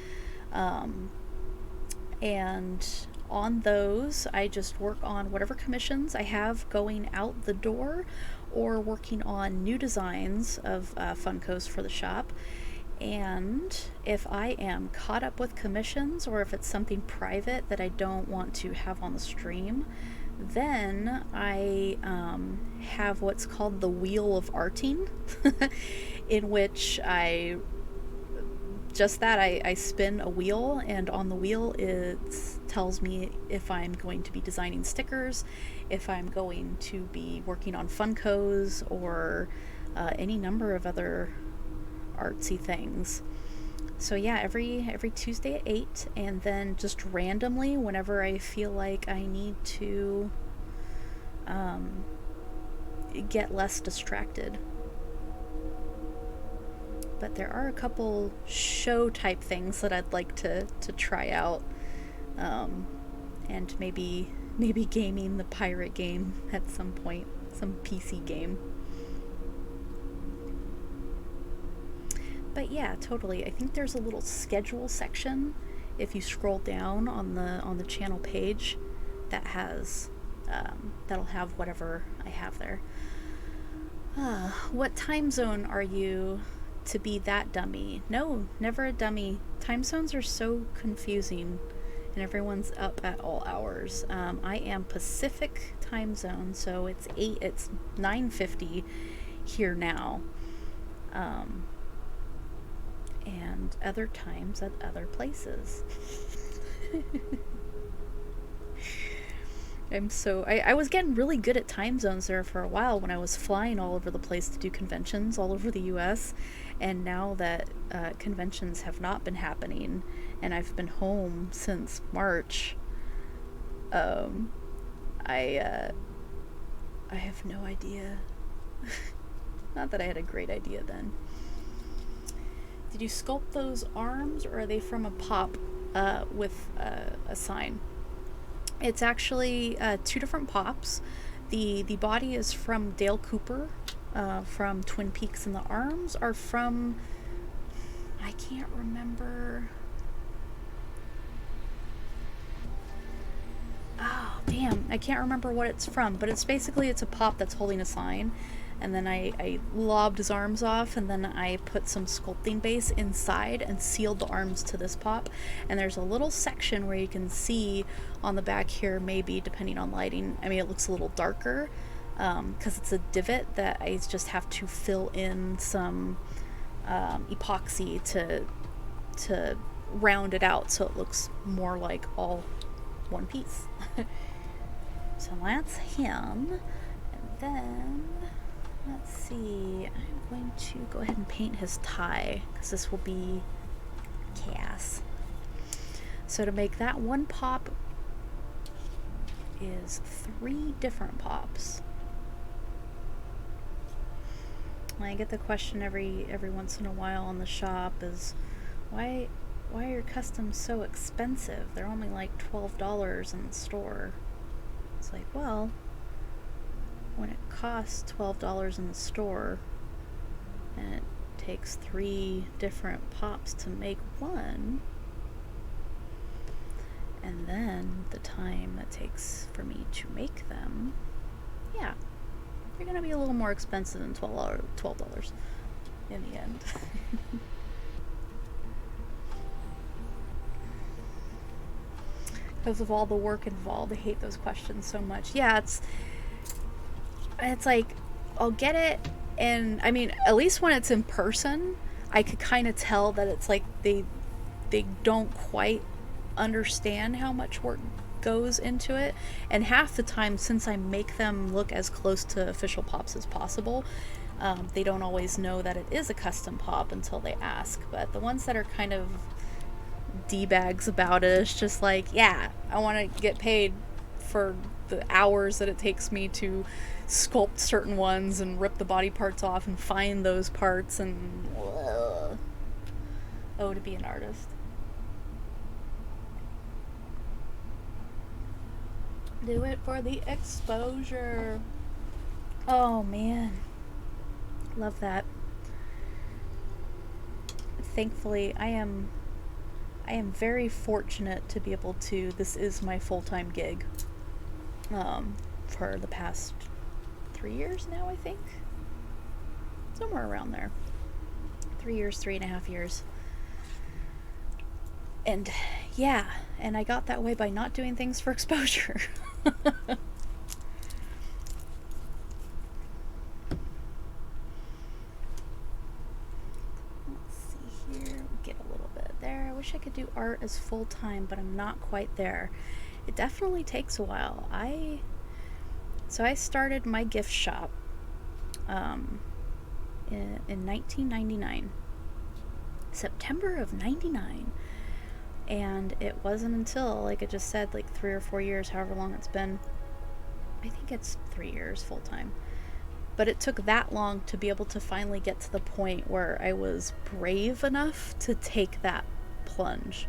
And on those, I just work on whatever commissions I have going out the door, or working on new designs of Funkos for the shop. And if I am caught up with commissions, or if it's something private that I don't want to have on the stream, then I have what's called the Wheel of Arting, in which I spin a wheel, and on the wheel it tells me if I'm going to be designing stickers, if I'm going to be working on Funkos, or any number of other artsy things. So yeah, every Tuesday at 8, and then just randomly whenever I feel like I need to get less distracted. But there are a couple show type things that I'd like to try out, and maybe gaming the pirate game at some point, some PC game. But yeah, totally. I think there's a little schedule section if you scroll down on the channel page that has that'll have whatever I have there. What time zone are you to be that dummy? No, never a dummy. Time zones are so confusing, and everyone's up at all hours. I am Pacific time zone, so it's 9:50 here now. And other times at other places. I was getting really good at time zones there for a while when I was flying all over the place to do conventions all over the US. And now that conventions have not been happening and I've been home since March, I have no idea. Not that I had a great idea then. Did you sculpt those arms, or are they from a pop with a sign? It's actually 2 different pops. The body is from Dale Cooper from Twin Peaks, and the arms are from, I can't remember. Oh, damn. I can't remember what it's from, but it's a pop that's holding a sign. And then I lobbed his arms off, and then I put some sculpting base inside and sealed the arms to this pop. And there's a little section where you can see on the back here, maybe depending on lighting. I mean, it looks a little darker because it's a divot that I just have to fill in some epoxy to round it out so it looks more like all one piece. So that's him. And then let's see, I'm going to go ahead and paint his tie because this will be Cass. So to make that one pop is 3 different pops. I get the question every once in a while on the shop is, why are your customs so expensive? They're only like $12 in the store. It's like, well, when it costs $12 in the store and it takes 3 different pops to make one, and then the time it takes for me to make them, yeah, they're gonna be a little more expensive than $12 in the end. Because of all the work involved. I hate those questions so much. Yeah, it's like, I'll get it, and I mean, at least when it's in person, I could kind of tell that it's like they don't quite understand how much work goes into it. And half the time, since I make them look as close to official pops as possible, they don't always know that it is a custom pop until they ask. But the ones that are kind of D-bags about it, it's just like, yeah, I want to get paid for the hours that it takes me to sculpt certain ones and rip the body parts off and find those parts, and to be an artist. Do it for the exposure. Oh man, love that. Thankfully, I am very fortunate to be able to, this is my full-time gig for the past 3 years now, I think. Somewhere around there. 3 years, 3.5 years. And yeah, and I got that way by not doing things for exposure. Let's see here, get a little bit there. I wish I could do art as full-time, but I'm not quite there. It definitely takes a while. So I started my gift shop in 1999. September of 99. And it wasn't until, like I just said, like 3 or 4 years, however long it's been. I think it's 3 years full-time. But it took that long to be able to finally get to the point where I was brave enough to take that plunge.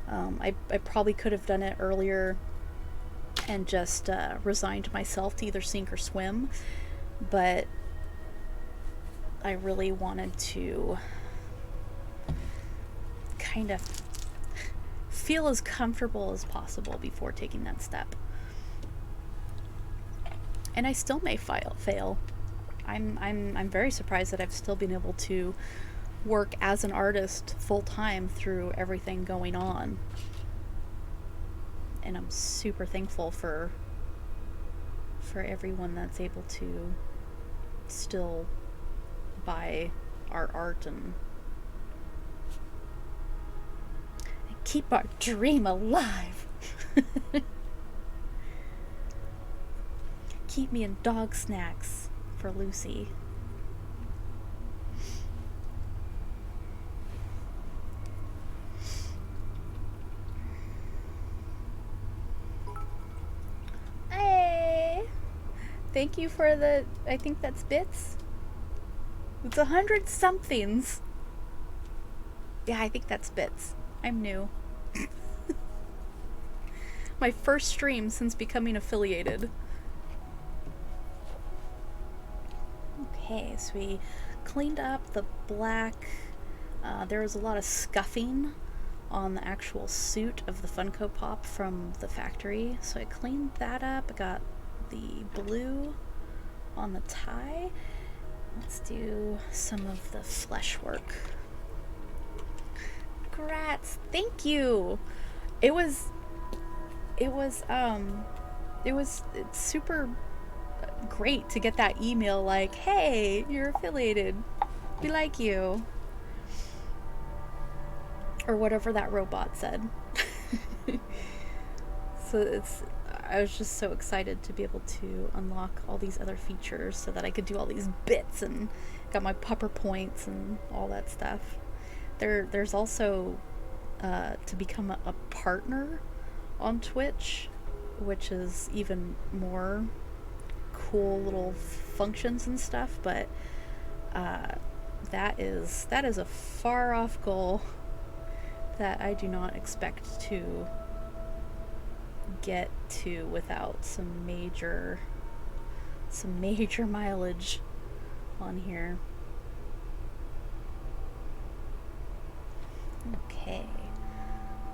I probably could have done it earlier and just resigned myself to either sink or swim, but I really wanted to kind of feel as comfortable as possible before taking that step. And I still may fail. I'm very surprised that I've still been able to work as an artist full time through everything going on. And I'm super thankful for everyone that's able to still buy our art and keep our dream alive. Keep me in dog snacks for Lucy. Hey! Thank you for the, I think that's bits. It's 100 somethings. Yeah, I think that's bits. I'm new. My first stream since becoming affiliated. Okay, so we cleaned up the black. There was a lot of scuffing on the actual suit of the Funko Pop from the factory, so I cleaned that up. I got the blue on the tie. Let's do some of the flesh work. Congrats! Thank you! It's super great to get that email like, hey, you're affiliated. We like you. Or whatever that robot said. So I was just so excited to be able to unlock all these other features so that I could do all these bits and got my pupper points and all that stuff. There's also to become a partner on Twitch, which is even more cool little functions and stuff, but that is a far off goal that I do not expect to get to without some major mileage on here. Okay.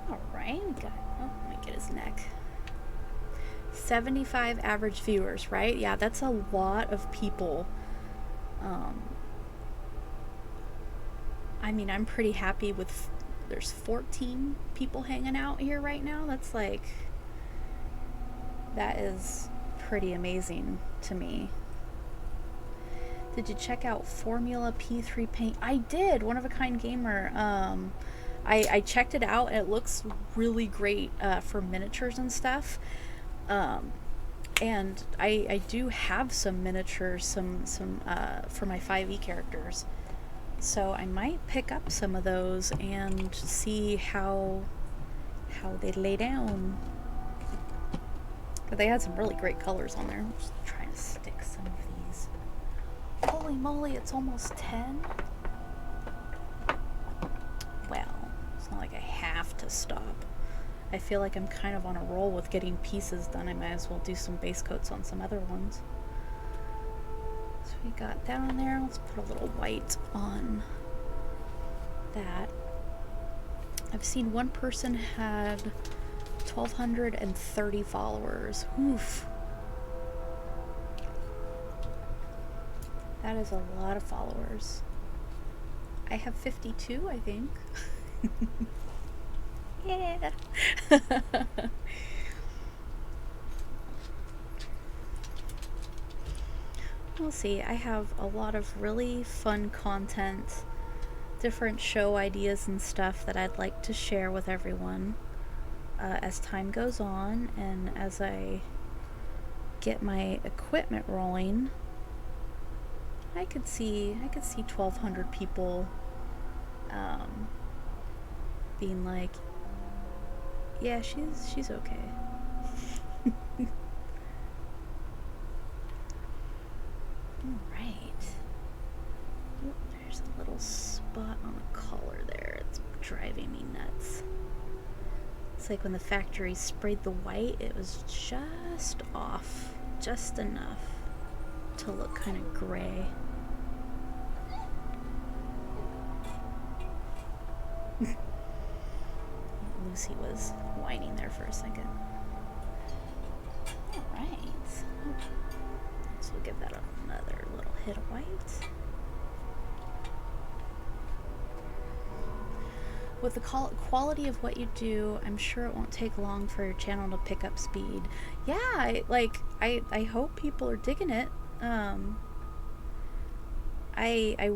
Alright, we got, oh, let me get his neck. 75 average viewers, right? Yeah, that's a lot of people. I mean, I'm pretty happy with, there's 14 people hanging out here right now. That's like, that is pretty amazing to me. Did you check out Formula P3 Paint? I did, One of a Kind Gamer. I checked it out, and it looks really great for miniatures and stuff. And I do have some miniatures, some for my 5e characters. So I might pick up some of those and see how they lay down. But they had some really great colors on there. I'm just trying to stick some of these. Holy moly, it's almost 10. Well, it's not like I have to stop. I feel like I'm kind of on a roll with getting pieces done. I might as well do some base coats on some other ones. So we got that on there. Let's put a little white on that. I've seen one person had 1,230 followers. Oof. That is a lot of followers. I have 52, I think. Yeah. We'll see. I have a lot of really fun content, different show ideas and stuff that I'd like to share with everyone as time goes on, and as I get my equipment rolling. I could see 1,200 people being like, yeah, she's okay. Alright. There's a little spot on the collar there. It's driving me nuts. It's like when the factory sprayed the white, it was just off. Just enough to look kind of gray. Lucy was whining there for a second. Alright. So we'll give that another little hit of white. With the quality of what you do, I'm sure it won't take long for your channel to pick up speed. Yeah, I hope people are digging it. I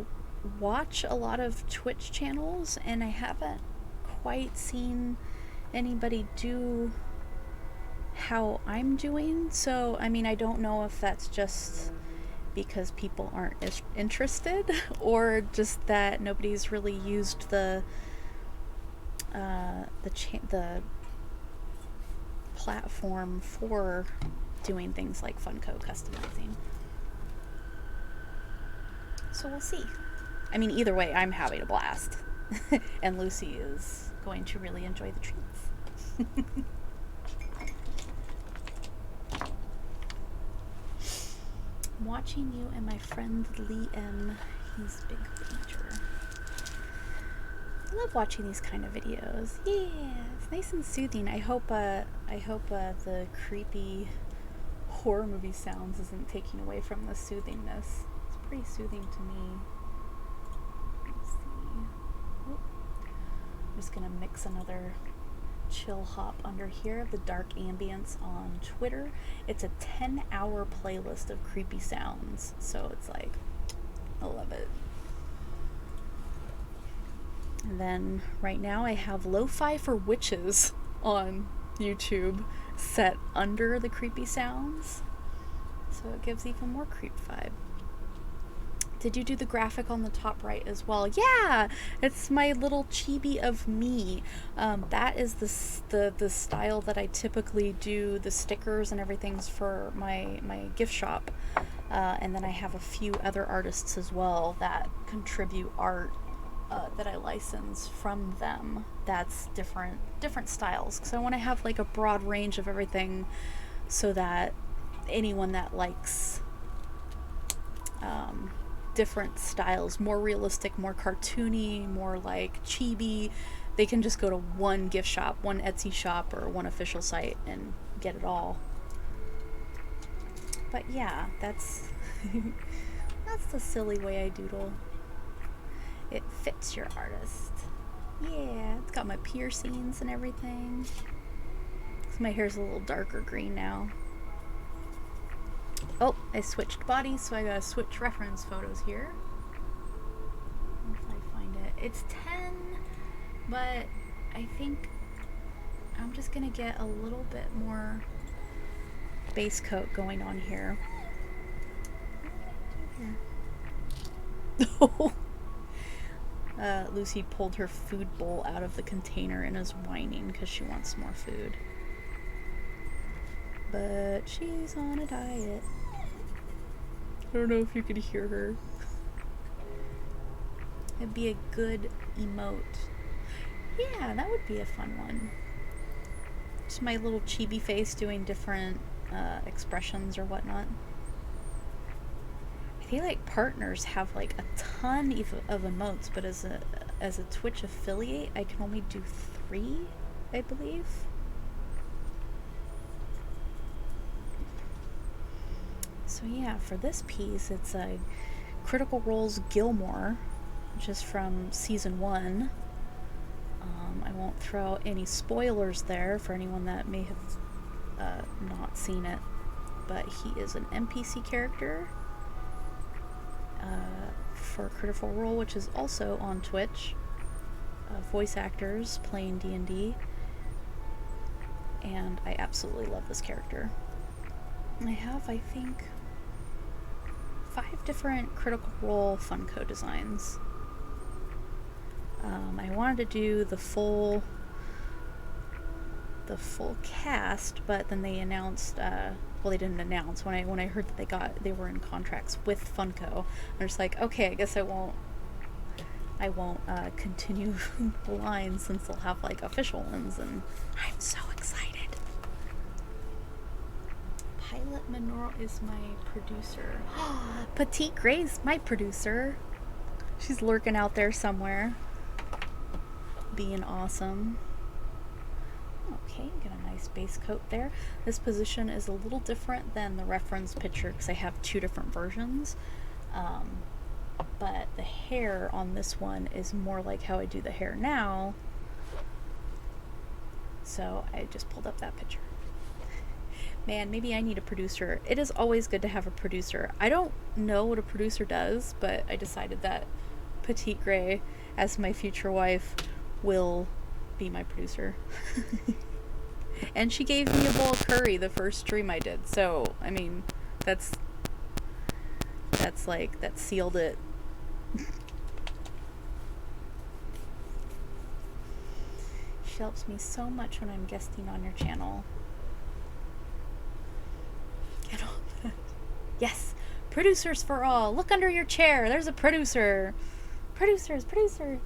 watch a lot of Twitch channels, and I haven't quite seen anybody do how I'm doing. So, I mean, I don't know if that's just because people aren't as interested or just that nobody's really used the platform for doing things like Funko customizing. So we'll see. I mean, either way, I'm having a blast. And Lucy is going to really enjoy the treats. I'm watching you and my friend Liam. He's a big painter. I love watching these kind of videos. Yeah, it's nice and soothing. I hope the creepy horror movie sounds isn't taking away from the soothingness. It's pretty soothing to me. Let's see. Oh. I'm just gonna mix another chill hop under here. The Dark Ambience on Twitter. It's a 10-hour playlist of creepy sounds. So it's like, I love it. And then right now I have Lo-Fi for Witches on YouTube set under the creepy sounds. So it gives even more creep vibe. Did you do the graphic on the top right as well? Yeah, it's my little chibi of me. That is the style that I typically do the stickers and everything's for my gift shop. And then I have a few other artists as well that contribute art that I license from them. That's different styles, because I want to have like a broad range of everything, so that anyone that likes different styles, more realistic, more cartoony, more like chibi, they can just go to one gift shop, one Etsy shop, or one official site and get it all. But yeah, that's that's the silly way I doodle. It fits your artist. Yeah, it's got my piercings and everything. So my hair's a little darker green now. Oh, I switched bodies, so I gotta switch reference photos here. If I find it. It's 10, but I think I'm just gonna get a little bit more base coat going on here. Oh. Lucy pulled her food bowl out of the container and is whining because she wants more food. But she's on a diet. I don't know if you could hear her. It'd be a good emote. Yeah, that would be a fun one. Just my little chibi face doing different expressions or whatnot. I feel like partners have like a ton of emotes, but as a Twitch affiliate, I can only do 3, I believe. So yeah, for this piece, it's a Critical Role's Gilmore, which is from season 1. I won't throw any spoilers there for anyone that may have not seen it, but he is an NPC character for Critical Role, which is also on Twitch. Voice actors playing D&D, and I absolutely love this character. I have, I think, 5 different Critical Role Funko designs. I wanted to do the full cast, but then they announced, well, they didn't announce. When I heard that they were in contracts with Funko, I'm just like, okay, I guess I won't continue the line since they'll have like official ones, and I'm so excited. Pilot Minoru is my producer. Petite Gray's my producer. She's lurking out there somewhere, being awesome. Okay, get a nice base coat there. This position is a little different than the reference picture because I have 2 different versions. But the hair on this one is more like how I do the hair now. So I just pulled up that picture. Man, maybe I need a producer. It is always good to have a producer. I don't know what a producer does, but I decided that Petite Gray, as my future wife, will be my producer. And she gave me a bowl of curry the first stream I did. So, I mean, that's like, that sealed it. She helps me so much when I'm guesting on your channel. Get on that. Yes! Producers for all! Look under your chair! There's a producer! Producers! Producers!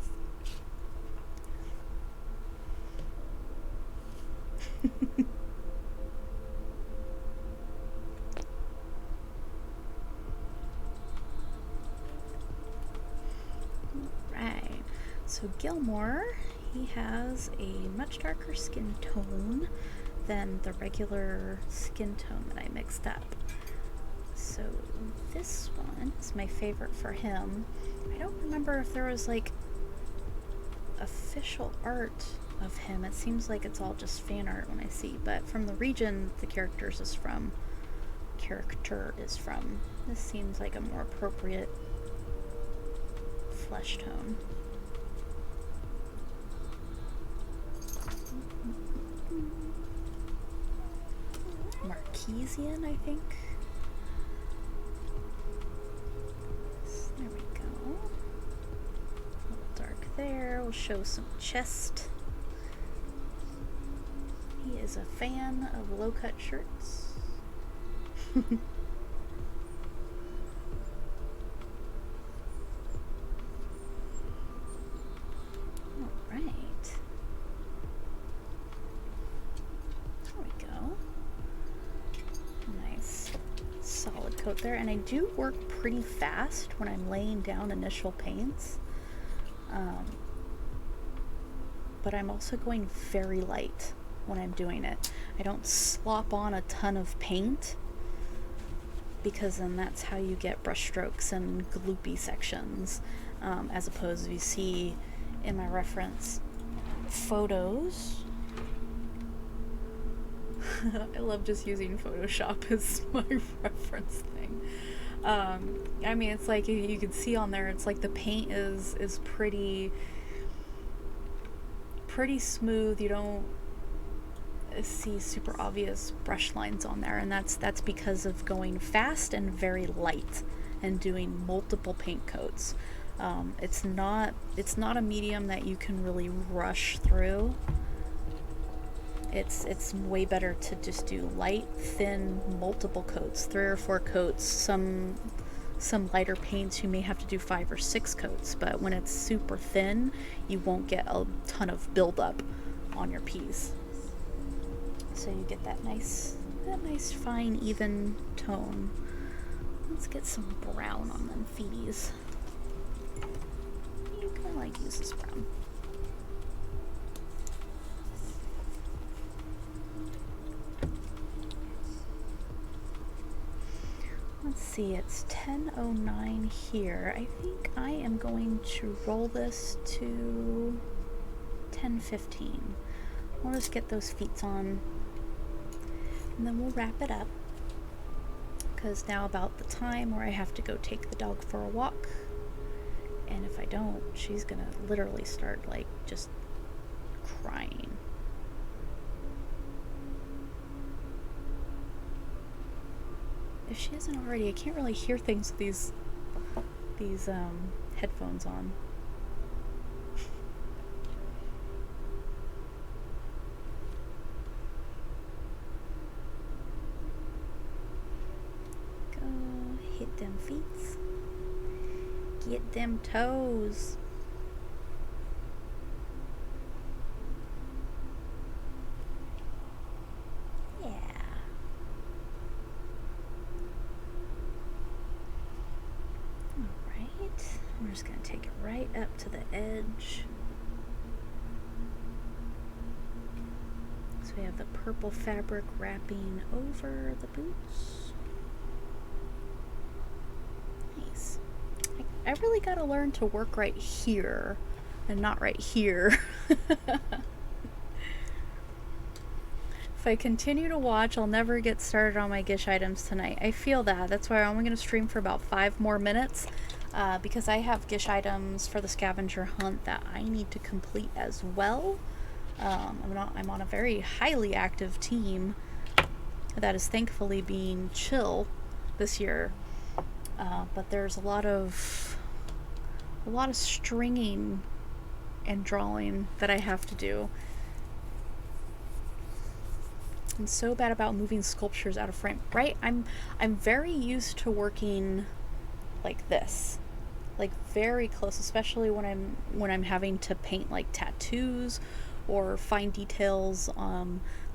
Right. So Gilmore, he has a much darker skin tone than the regular skin tone that I mixed up. So this one is my favorite for him. I don't remember if there was like official art of him. It seems like it's all just fan art when I see, but from the region the character is from, this seems like a more appropriate flesh tone. Marquesian, I think. There we go. A little dark there. We'll show some chest. He is a fan of low-cut shirts. Alright. There we go. Nice solid coat there. And I do work pretty fast when I'm laying down initial paints. But I'm also going very light when I'm doing it. I don't slop on a ton of paint, because then that's how you get brush strokes and gloopy sections, as opposed to you see in my reference photos. I love just using Photoshop as my reference thing. I mean, it's like you can see on there, it's like the paint is pretty smooth. You don't see super obvious brush lines on there, and that's because of going fast and very light and doing multiple paint coats. It's not a medium that you can really rush through. It's way better to just do light, thin, multiple coats, 3 or 4 coats. Some lighter paints you may have to do 5 or 6 coats, but when it's super thin, you won't get a ton of buildup on your piece. So you get that nice fine, even tone. Let's get some brown on them feeties. I kind of like use this brown. Let's see, it's 10:09 here. I think I am going to roll this to 10:15. We'll just get those feet on, and then we'll wrap it up, because now about the time where I have to go take the dog for a walk, and if I don't, she's gonna literally start like just crying. If she isn't already, I can't really hear things with these headphones on. Go hit them feet. Get them toes. I'm just going to take it right up to the edge. So we have the purple fabric wrapping over the boots. Nice. I really got to learn to work right here and not right here. If I continue to watch, I'll never get started on my Gish items tonight. I feel that. That's why I'm only going to stream for about 5 more minutes. Because I have Gish items for the scavenger hunt that I need to complete as well. I'm on a very highly active team that is thankfully being chill this year, but there's a lot of stringing and drawing that I have to do. I'm so bad about moving sculptures out of frame, right? I'm very used to working like this, like very close, especially when I'm having to paint like tattoos or fine details.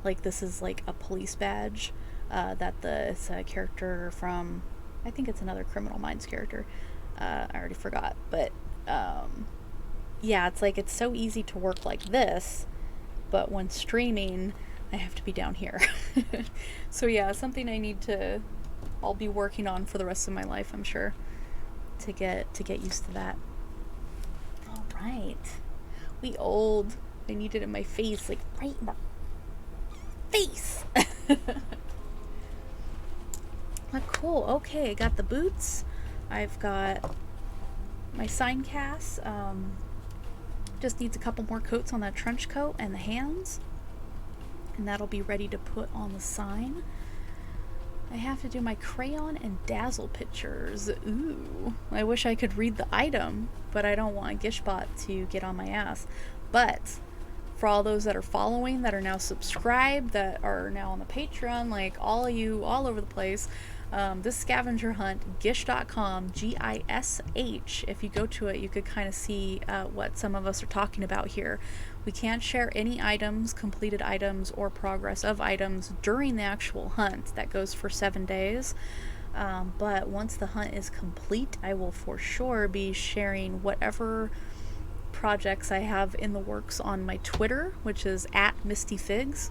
Like this is like a police badge it's a character from, I think it's another Criminal Minds character. I already forgot, but yeah, it's like it's so easy to work like this, but when streaming, I have to be down here. So yeah, something I'll be working on for the rest of my life, I'm sure, to get used to that. All right, we old. I need it in my face, like right in the face. But cool. Okay, I got the boots. I've got my sign cast. Just needs a couple more coats on that trench coat and the hands, and that'll be ready to put on the sign. I have to do my crayon and dazzle pictures. Ooh, I wish I could read the item, but I don't want Gishbot to get on my ass. But for all those that are following, that are now subscribed, that are now on the Patreon, like all of you all over the place, this scavenger hunt, gish.com, Gish, if you go to it, you could kind of see what some of us are talking about here. We can't share any items, completed items, or progress of items during the actual hunt. That goes for 7 days. But once the hunt is complete, I will for sure be sharing whatever projects I have in the works on my Twitter, which is @MistyFigs.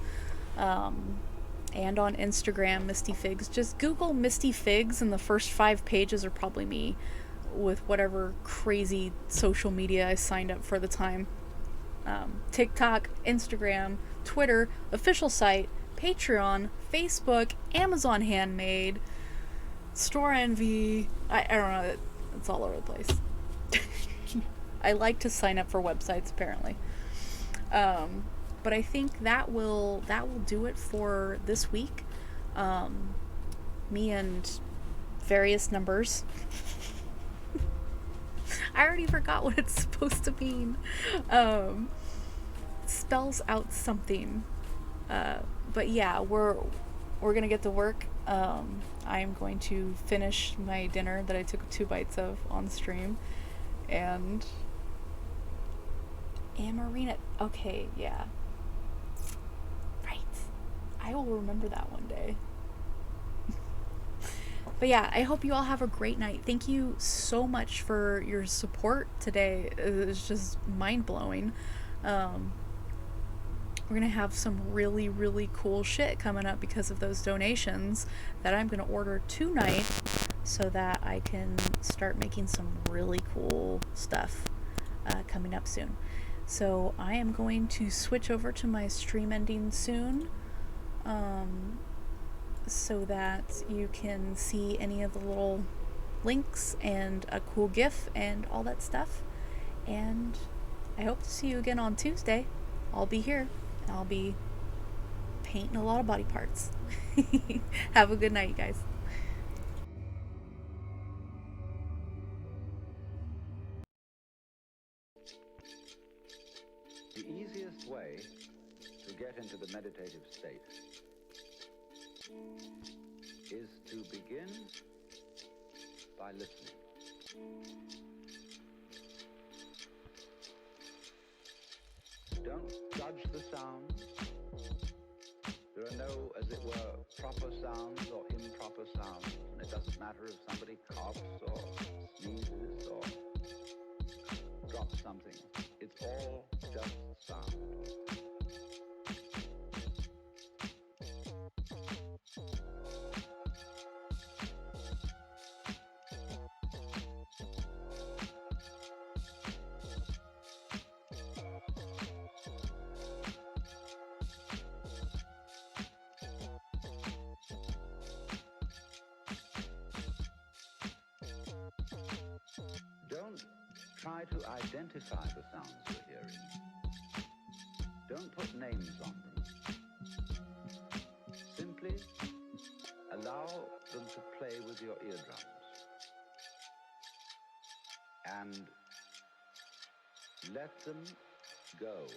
And on Instagram, Misty Figs. Just Google Misty Figs, and the first 5 pages are probably me with whatever crazy social media I signed up for at the time. TikTok, Instagram, Twitter, official site, Patreon, Facebook, Amazon Handmade, Store Envy. I don't know. It's all over the place. I like to sign up for websites, apparently. But I think that will do it for this week. Me and various numbers. I already forgot what it's supposed to mean. Spells out something. But yeah, we're gonna get to work. I am going to finish my dinner that I took 2 bites of on stream, and Amarina. Okay, yeah. Right. I will remember that one day. But yeah, I hope you all have a great night. Thank you so much for your support today. It's just mind-blowing. We're gonna have some really, really cool shit coming up because of those donations that I'm gonna order tonight, so that I can start making some really cool stuff coming up soon. So I am going to switch over to my stream ending soon, so that you can see any of the little links and a cool GIF and all that stuff. And I hope to see you again on Tuesday. I'll be here. I'll be painting a lot of body parts. Have a good night, you guys. The easiest way to get into the meditative state is to begin by listening. Don't judge the sounds. There are no, as it were, proper sounds or improper sounds. And it doesn't matter if somebody coughs or sneezes or drops something. It's all just sound. Don't try to identify the sounds you're hearing. Don't put names on them. Simply allow them to play with your eardrums. And let them go.